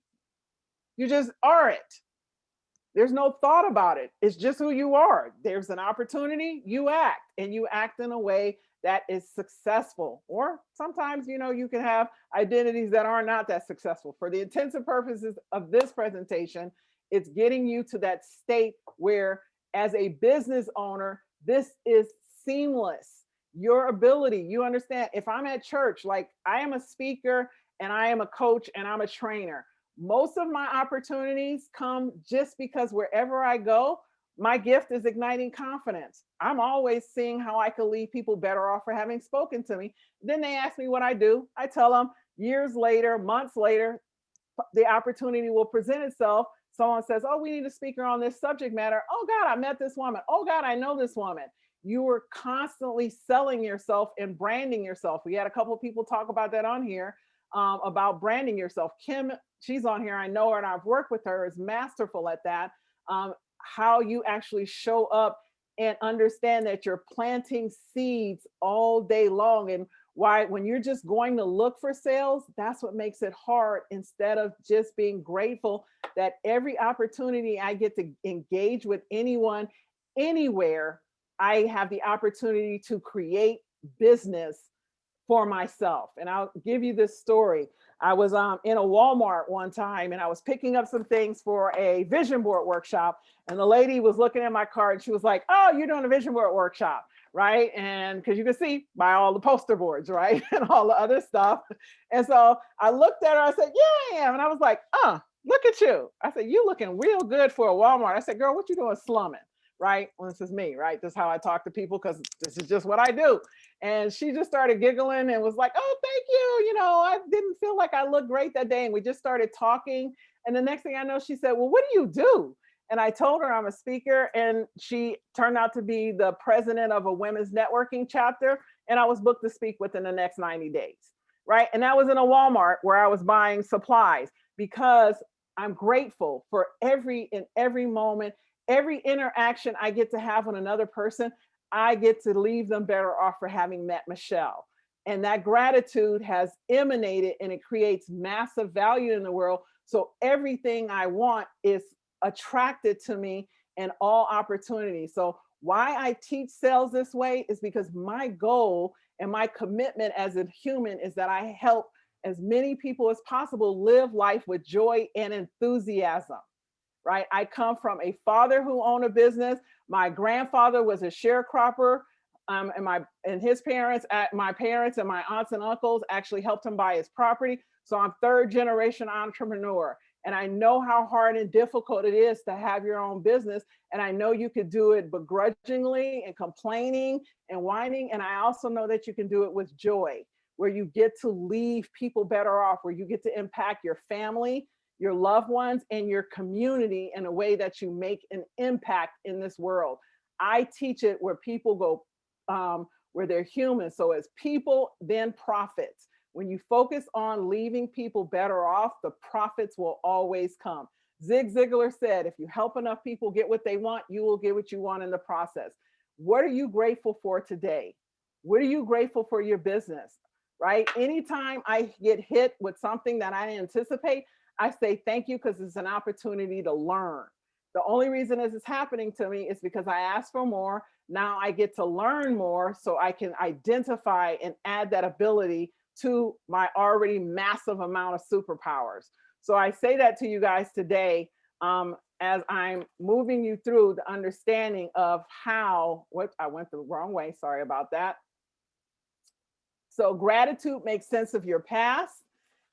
you just are it. There's no thought about it. It's just who you are. There's an opportunity, you act, and you act in a way that is successful. Or sometimes, you can have identities that are not that successful. For the intents and purposes of this presentation, it's getting you to that state where, as a business owner, this is seamless. Your ability, you understand, if I'm at church, like I am a speaker and I am a coach and I'm a trainer, most of my opportunities come just because wherever I go, my gift is igniting confidence. I'm always seeing how I can leave people better off for having spoken to me. Then they ask me what I do. I tell them years later, months later, the opportunity will present itself. Someone says, oh, we need a speaker on this subject matter. Oh God, I met this woman. Oh God, I know this woman. You were constantly selling yourself and branding yourself. We had a couple of people talk about that on here, about branding yourself. Kim, she's on here. I know her and I've worked with her, is masterful at that. How you actually show up and understand that you're planting seeds all day long. And why, when you're just going to look for sales, that's what makes it hard, instead of just being grateful that every opportunity I get to engage with anyone, anywhere, I have the opportunity to create business for myself. And I'll give you this story. I was in a Walmart one time and I was picking up some things for a vision board workshop. And the lady was looking at my card. She was like, "Oh, you're doing a vision board workshop, right?" And because you can see by all the poster boards, right? And all the other stuff. And so I looked at her, I said, "Yeah, I am." And I was like, "Look at you." I said, "You looking real good for a Walmart." I said, "Girl, what you doing slumming?" Right? Well, this is me, right? This is how I talk to people, because this is just what I do. And she just started giggling and was like, "Oh, thank you. You know, I didn't feel like I looked great that day." And we just started talking. And the next thing I know, she said, "Well, what do you do?" And I told her I'm a speaker. And she turned out to be the president of a women's networking chapter. And I was booked to speak within the next 90 days. Right. And that was in a Walmart where I was buying supplies, because I'm grateful for every moment, every interaction I get to have with another person. I get to leave them better off for having met Michelle. And that gratitude has emanated and it creates massive value in the world. So everything I want is attracted to me in all opportunities. So why I teach sales this way is because my goal and my commitment as a human is that I help as many people as possible live life with joy and enthusiasm. Right? I come from a father who owned a business. My grandfather was a sharecropper, and his parents, my parents and my aunts and uncles actually helped him buy his property. So I'm third generation entrepreneur, and I know how hard and difficult it is to have your own business. And I know you could do it begrudgingly and complaining and whining. And I also know that you can do it with joy, where you get to leave people better off, where you get to impact your family, your loved ones, and your community in a way that you make an impact in this world. I teach it where people go, where they're human. So as people, then profits. When you focus on leaving people better off, the profits will always come. Zig Ziglar said, if you help enough people get what they want, you will get what you want in the process. What are you grateful for today? What are you grateful for your business? Right? Anytime I get hit with something that I anticipate, I say thank you, because it's an opportunity to learn. The only reason this is happening to me is because I asked for more. Now I get to learn more so I can identify and add that ability to my already massive amount of superpowers. So I say that to you guys today, as I'm moving you through the understanding of how, what I went the wrong way, sorry about that. So gratitude makes sense of your past.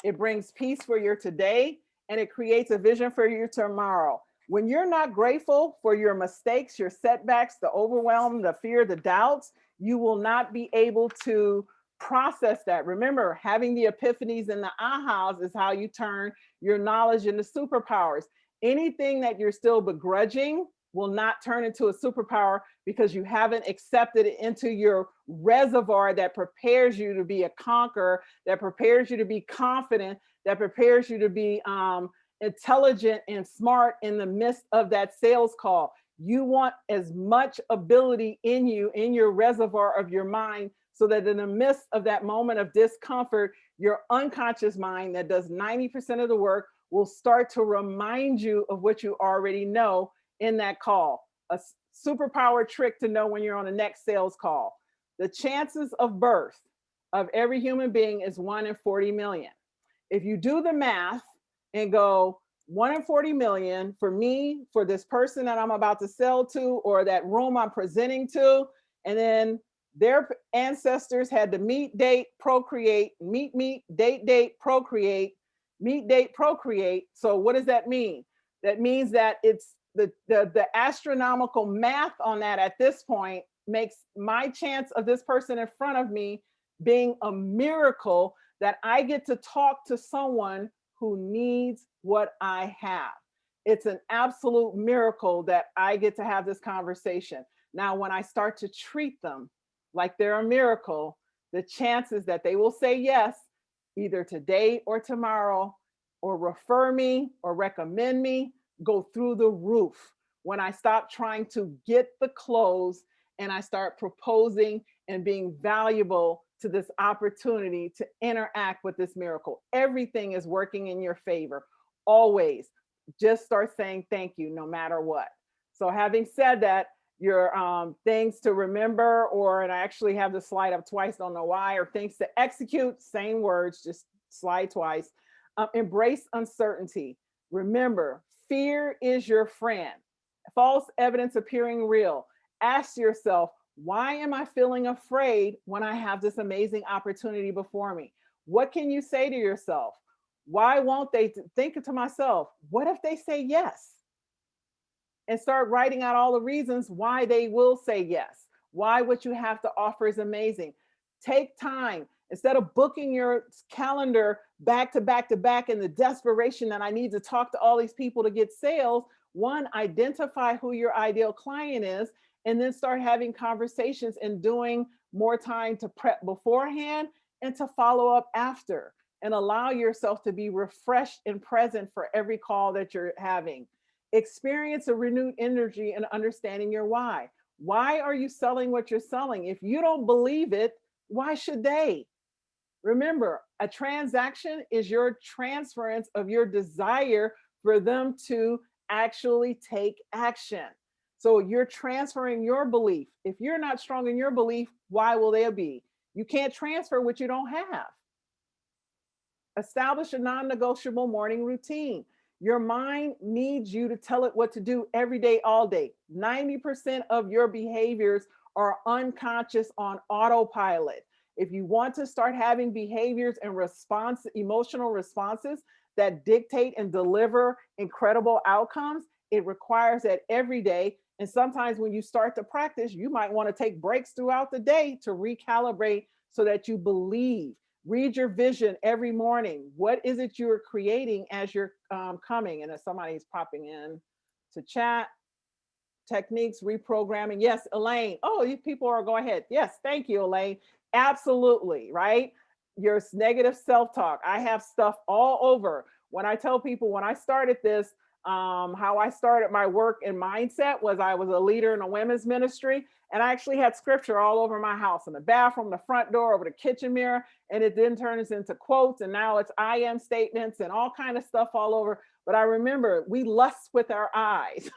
It brings peace for your today, and it creates a vision for your tomorrow. When you're not grateful for your mistakes, your setbacks, the overwhelm, the fear, the doubts, you will not be able to process that. Remember, having the epiphanies and the ahas is how you turn your knowledge into superpowers. Anything that you're still begrudging will not turn into a superpower, because you haven't accepted it into your reservoir that prepares you to be a conqueror, that prepares you to be confident, that prepares you to be intelligent and smart in the midst of that sales call. You want as much ability in you, in your reservoir of your mind, so that in the midst of that moment of discomfort, your unconscious mind that does 90% of the work will start to remind you of what you already know in that call. A superpower trick to know when you're on the next sales call. The chances of birth of every human being is 1 in 40 million. If you do the math and go 1 in 40 million for me, for this person that I'm about to sell to, or that room I'm presenting to, and then their ancestors had to meet, date, procreate, meet, date, procreate, meet, date, procreate. So what does that mean? That means that it's the astronomical math on that at this point makes my chance of this person in front of me being a miracle, that I get to talk to someone who needs what I have. It's an absolute miracle that I get to have this conversation. Now, when I start to treat them like they're a miracle, the chances that they will say yes, either today or tomorrow, or refer me or recommend me, go through the roof. When I stop trying to get the clothes and I start proposing and being valuable to this opportunity to interact with this miracle, everything is working in your favor. Always just start saying thank you no matter what. So, having said that, your things to remember, or, and I actually have the slide up twice, don't know why, or things to execute, same words, just slide twice. Embrace uncertainty. Remember, fear is your friend. False evidence appearing real. Ask yourself, why am I feeling afraid when I have this amazing opportunity before me? What can you say to yourself? Why won't they? Think to myself, what if they say yes? And start writing out all the reasons why they will say yes. Why what you have to offer is amazing. Take time. Instead of booking your calendar back to back to back in the desperation that I need to talk to all these people to get sales, one, identify who your ideal client is, and then start having conversations and doing more time to prep beforehand and to follow up after, and allow yourself to be refreshed and present for every call that you're having. Experience a renewed energy and understanding your why. Why are you selling what you're selling? If you don't believe it, why should they? Remember, a transaction is your transference of your desire for them to actually take action. So you're transferring your belief. If you're not strong in your belief, why will they be? You can't transfer what you don't have. Establish a non negotiable morning routine. Your mind needs you to tell it what to do every day, all day. 90% of your behaviors are unconscious on autopilot. If you want to start having behaviors and emotional responses that dictate and deliver incredible outcomes, it requires that every day. And sometimes when you start to practice, you might want to take breaks throughout the day to recalibrate so that you believe. Read your vision every morning. What is it you're creating as you're coming? And if somebody's popping in to chat, techniques, reprogramming. Yes, Elaine. Oh, you people are go ahead. Yes, thank you, Elaine. Absolutely, right? Your negative self-talk. I have stuff all over. When I tell people when I started this, how I started my work and mindset was I was a leader in a women's ministry, and I actually had scripture all over my house, in the bathroom, the front door, over the kitchen mirror, and it then turns into quotes, and now it's I am statements and all kind of stuff all over. But I remember we lust with our eyes.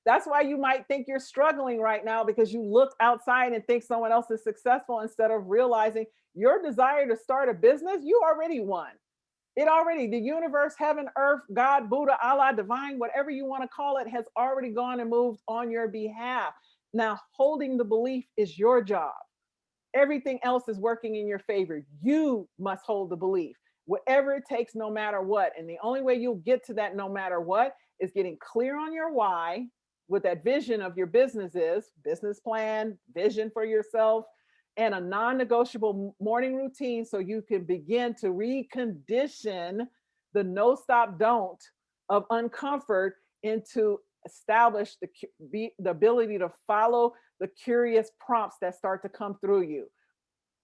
That's why you might think you're struggling right now, because you look outside and think someone else is successful instead of realizing your desire to start a business, you already won. It already, the universe, heaven, earth, God, Buddha, Allah, divine, whatever you want to call it, has already gone and moved on your behalf. Now, holding the belief is your job. Everything else is working in your favor. You must hold the belief, whatever it takes, no matter what. And the only way you'll get to that no matter what is getting clear on your why, what that vision of your business is, business plan, vision for yourself, and a non-negotiable morning routine so you can begin to recondition the no stop don't of uncomfort into establish the ability to follow the curious prompts that start to come through you,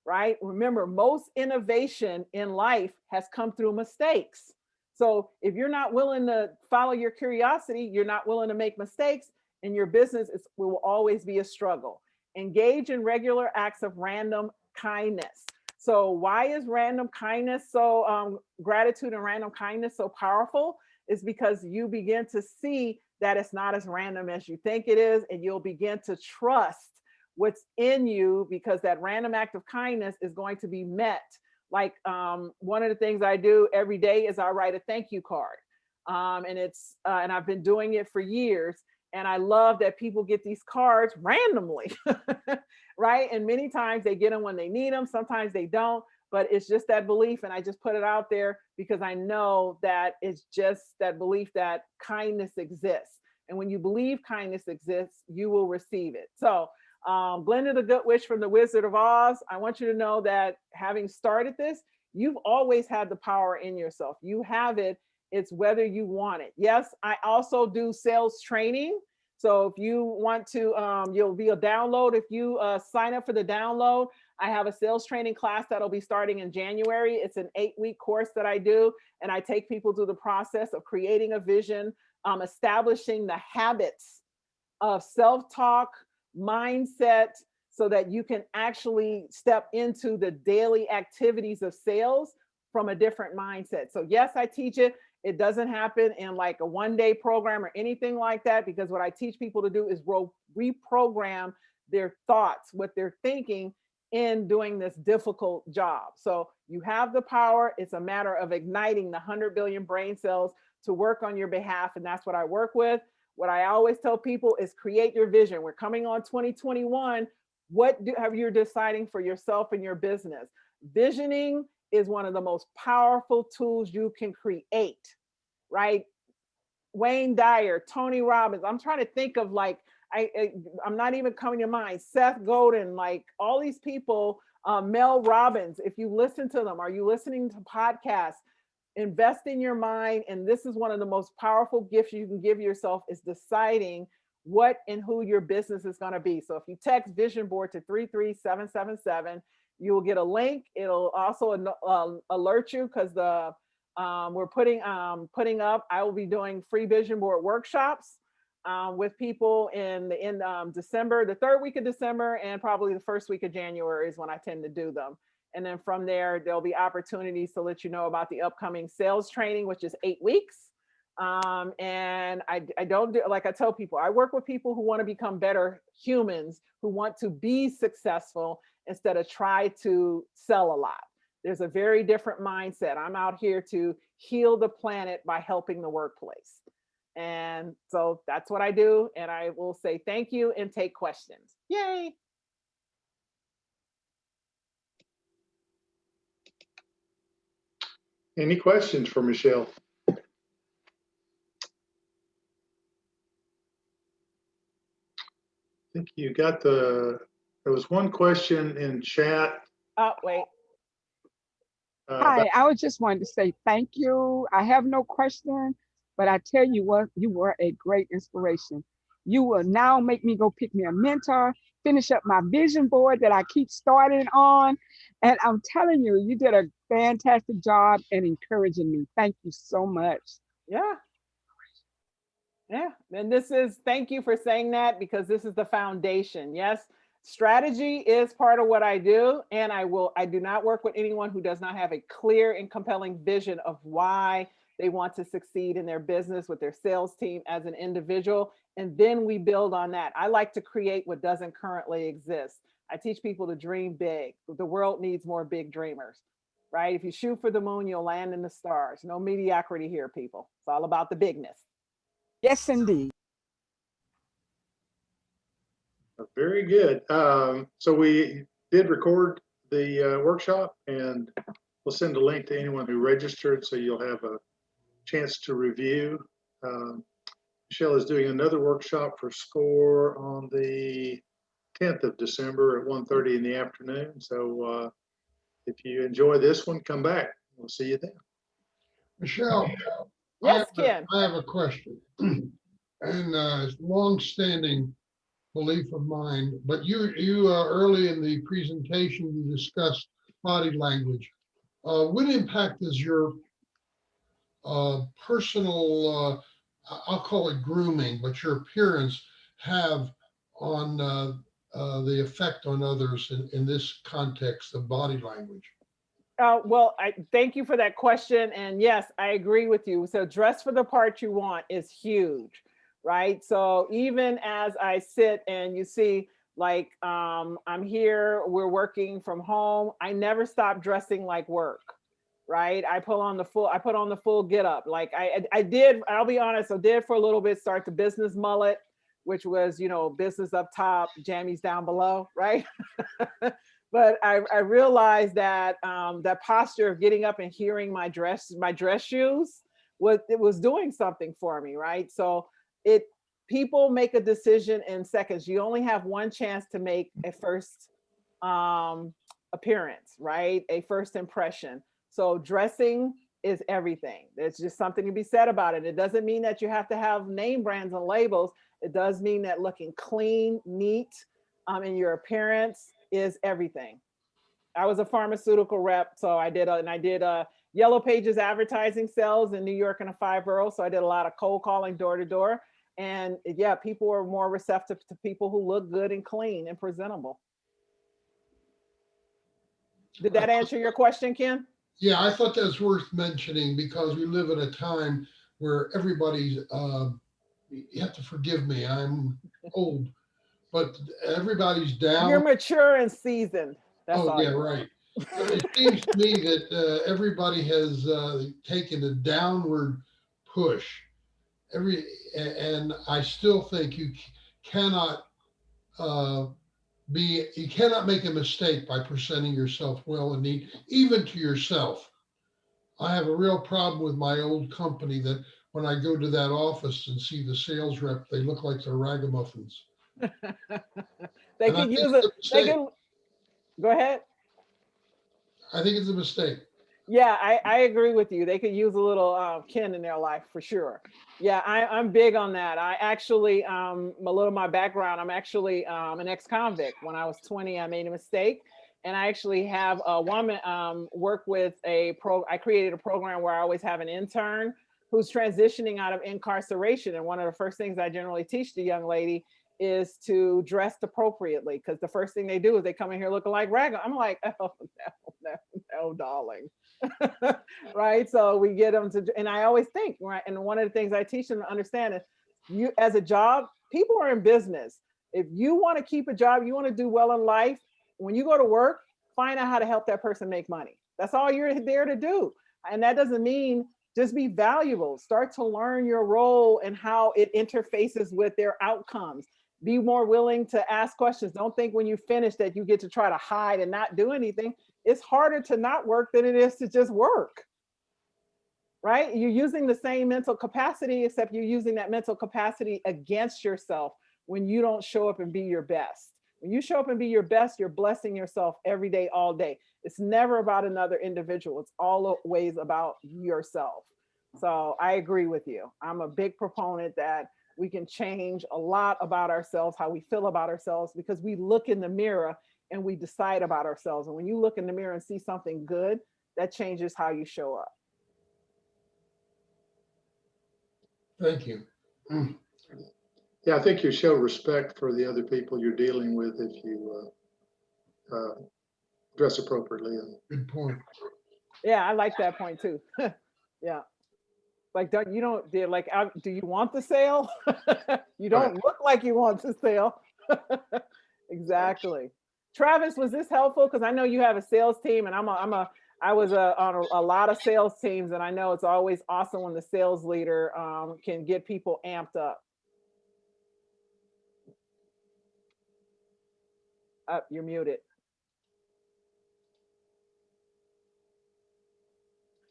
right? Remember, most innovation in life has come through mistakes. So if you're not willing to follow your curiosity, you're not willing to make mistakes, and your business will always be a struggle. Engage in regular acts of random kindness. So why is random kindness so gratitude and random kindness so powerful? Is because you begin to see that it's not as random as you think it is, and you'll begin to trust what's in you, because that random act of kindness is going to be met. Like one of the things I do every day is I write a thank you card, and I've been doing it for years. And I love that people get these cards randomly, right? And many times they get them when they need them. Sometimes they don't, but it's just that belief. And I just put it out there because I know that it's just that belief that kindness exists. And when you believe kindness exists, you will receive it. So Glinda the Good Witch from the Wizard of Oz, I want you to know that having started this, you've always had the power in yourself. You have it. It's whether you want it. Yes, I also do sales training. So if you want to, you'll be a download. If you sign up for the download, I have a sales training class that'll be starting in January. It's an 8-week course that I do, and I take people through the process of creating a vision, establishing the habits of self-talk, mindset, so that you can actually step into the daily activities of sales from a different mindset. So yes, I teach it. It doesn't happen in like a one-day program or anything like that, because what I teach people to do is reprogram their thoughts, what they're thinking in doing this difficult job. So you have the power. It's a matter of igniting the 100 billion brain cells to work on your behalf. And that's what I work with. What I always tell people is create your vision. We're coming on 2021. Have you deciding for yourself and your business? Visioning is one of the most powerful tools you can create, right? Wayne Dyer, Tony Robbins. I'm trying to think of like, I'm not even coming to mind. Seth Godin, like all these people, Mel Robbins. If you listen to them, are you listening to podcasts? Invest in your mind. And this is one of the most powerful gifts you can give yourself, is deciding what and who your business is going to be. So if you text vision board to 33777, you will get a link. It'll also alert you, because we're putting up, I will be doing free vision board workshops with people in December, the third week of December, and probably the first week of January is when I tend to do them. And then from there, there'll be opportunities to let you know about the upcoming sales training, which is 8 weeks. And I don't do, like I tell people, I work with people who want to become better humans, who want to be successful instead of try to sell a lot. There's a very different mindset. I'm out here to heal the planet by helping the workplace. And so that's what I do. And I will say thank you and take questions. Yay. Any questions for Michelle? I think you got there was one question in chat. Oh, wait. Hi, I was just wanting to say thank you. I have no question, but I tell you what, you were a great inspiration. You will now make me go pick me a mentor, finish up my vision board that I keep starting on. And I'm telling you, you did a fantastic job in encouraging me. Thank you so much. Yeah. Yeah. And thank you for saying that, because this is the foundation. Yes. Strategy is part of what I do. And I do not work with anyone who does not have a clear and compelling vision of why they want to succeed in their business, with their sales team, as an individual. And then we build on that. I like to create what doesn't currently exist. I teach people to dream big. The world needs more big dreamers, right? If you shoot for the moon, you'll land in the stars. No mediocrity here, people. It's all about the bigness. Yes, indeed. Very good. So we did record the workshop, and we'll send a link to anyone who registered, so you'll have a chance to review. Michelle is doing another workshop for SCORE on the 10th of December at 1:30 in the afternoon. So if you enjoy this one, come back. We'll see you then. Michelle, Yes, Ken. I have a question. And it's long-standing belief of mine, but you early in the presentation, you discussed body language. What impact does your personal, I'll call it grooming, but your appearance have on the effect on others in this context of body language? Well, I thank you for that question. And yes, I agree with you. So dress for the part you want is huge, right? So even as I sit and you see, like, I'm here, we're working from home, I never stop dressing like work, right? I put on the full get up. Like I did, I'll be honest, I did for a little bit start the business mullet, which was, business up top, jammies down below, right? But I realized that that posture of getting up and hearing my dress shoes was doing something for me, right? So people make a decision in seconds. You only have one chance to make a first appearance, right? A first impression. So dressing is everything. There's just something to be said about it. It doesn't mean that you have to have name brands and labels. It does mean that looking clean, neat, in your appearance is everything. I was a pharmaceutical rep, so I did Yellow Pages advertising sales in New York and the 5 boroughs. So I did a lot of cold calling door to door. And yeah, people were more receptive to people who look good and clean and presentable. Did that answer your question, Ken? Yeah, I thought that's worth mentioning because we live at a time where everybody's, you have to forgive me, I'm old, but everybody's down. You're mature and seasoned. That's Oh, all. yeah, right. It seems to me that everybody has taken a downward push. And I still think you cannot you cannot make a mistake by presenting yourself well and neat, even to yourself. I have a real problem with my old company that when I go to that office and see the sales rep, they look like they're ragamuffins. They could use it. They can go ahead. I think it's a mistake. Yeah, I agree with you. They could use a little Ken in their life for sure. Yeah, I'm big on that. I actually, a little of my background, I'm actually an ex-convict. When I was 20, I made a mistake. And I actually have a woman work with I created a program where I always have an intern who's transitioning out of incarceration. And one of the first things I generally teach the young lady is to dress appropriately, because the first thing they do is they come in here looking like rag. I'm like, oh, no, darling. Right? So we get them to, and I always think, right? And one of the things I teach them to understand is you, as a job, people are in business. If you want to keep a job, you want to do well in life, when you go to work, find out how to help that person make money. That's all you're there to do. And that doesn't mean just be valuable. Start to learn your role and how it interfaces with their outcomes. Be more willing to ask questions. Don't think when you finish that you get to try to hide and not do anything. It's harder to not work than it is to just work. Right? You're using the same mental capacity, except you're using that mental capacity against yourself when you don't show up and be your best. When you show up and be your best, you're blessing yourself every day, all day. It's never about another individual. It's always about yourself. So I agree with you. I'm a big proponent that we can change a lot about ourselves, how we feel about ourselves, because we look in the mirror and we decide about ourselves. And when you look in the mirror and see something good, that changes how you show up. Thank you. Yeah, I think you show respect for the other people you're dealing with if you dress appropriately. Good point. Yeah, I like that point too. Yeah. Like, do you want the sale? You don't look like you want the sale. Exactly. Travis, was this helpful? Because I know you have a sales team, and I was on a lot of sales teams, and I know it's always awesome when the sales leader can get people amped up. You're muted.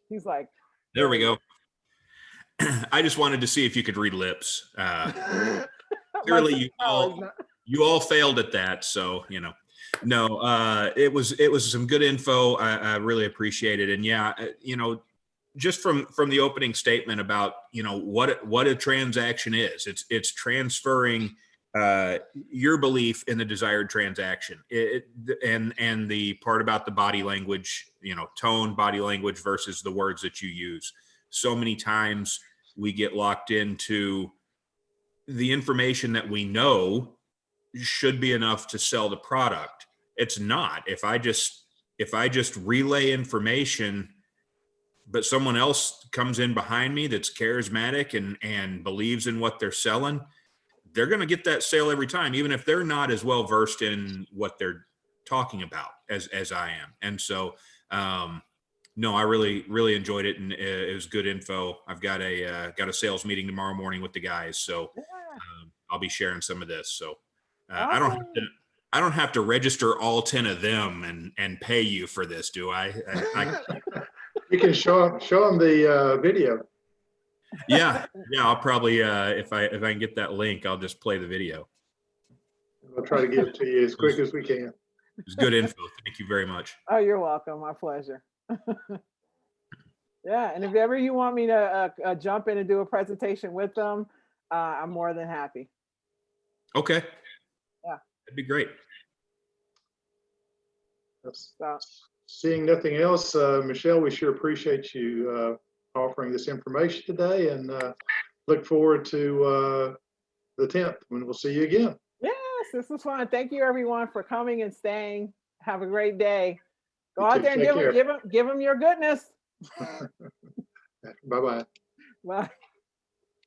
He's like, there we go. I just wanted to see if you could read lips. Clearly, you all failed at that. So, no, it was some good info. I really appreciate it. And yeah, just from the opening statement about, what a transaction is, it's transferring your belief in the desired transaction, and the part about the body language, tone, body language versus the words that you use. So many times we get locked into the information that we know should be enough to sell the product. It's not. If I just relay information, but someone else comes in behind me that's charismatic and believes in what they're selling, they're going to get that sale every time, even if they're not as well versed in what they're talking about as I am. And so, no, I really, really enjoyed it, and it was good info. I've got a sales meeting tomorrow morning with the guys, so I'll be sharing some of this. So awesome. I don't have to register all 10 of them and pay you for this, do I? You can show them the video. Yeah. I'll probably if I can get that link, I'll just play the video. We'll try to get it to you as quick as we can. It's good info. Thank you very much. Oh, you're welcome. My pleasure. Yeah, and if ever you want me to jump in and do a presentation with them, I'm more than happy. Okay. Yeah. That'd be great. So, Seeing nothing else, Michelle, we sure appreciate you offering this information today, and look forward to the 10th when we'll see you again. yes, this was fun. Thank you, everyone, for coming and staying. Have a great day. Go You out too. there and Take care. give them your goodness. Bye-bye. Bye.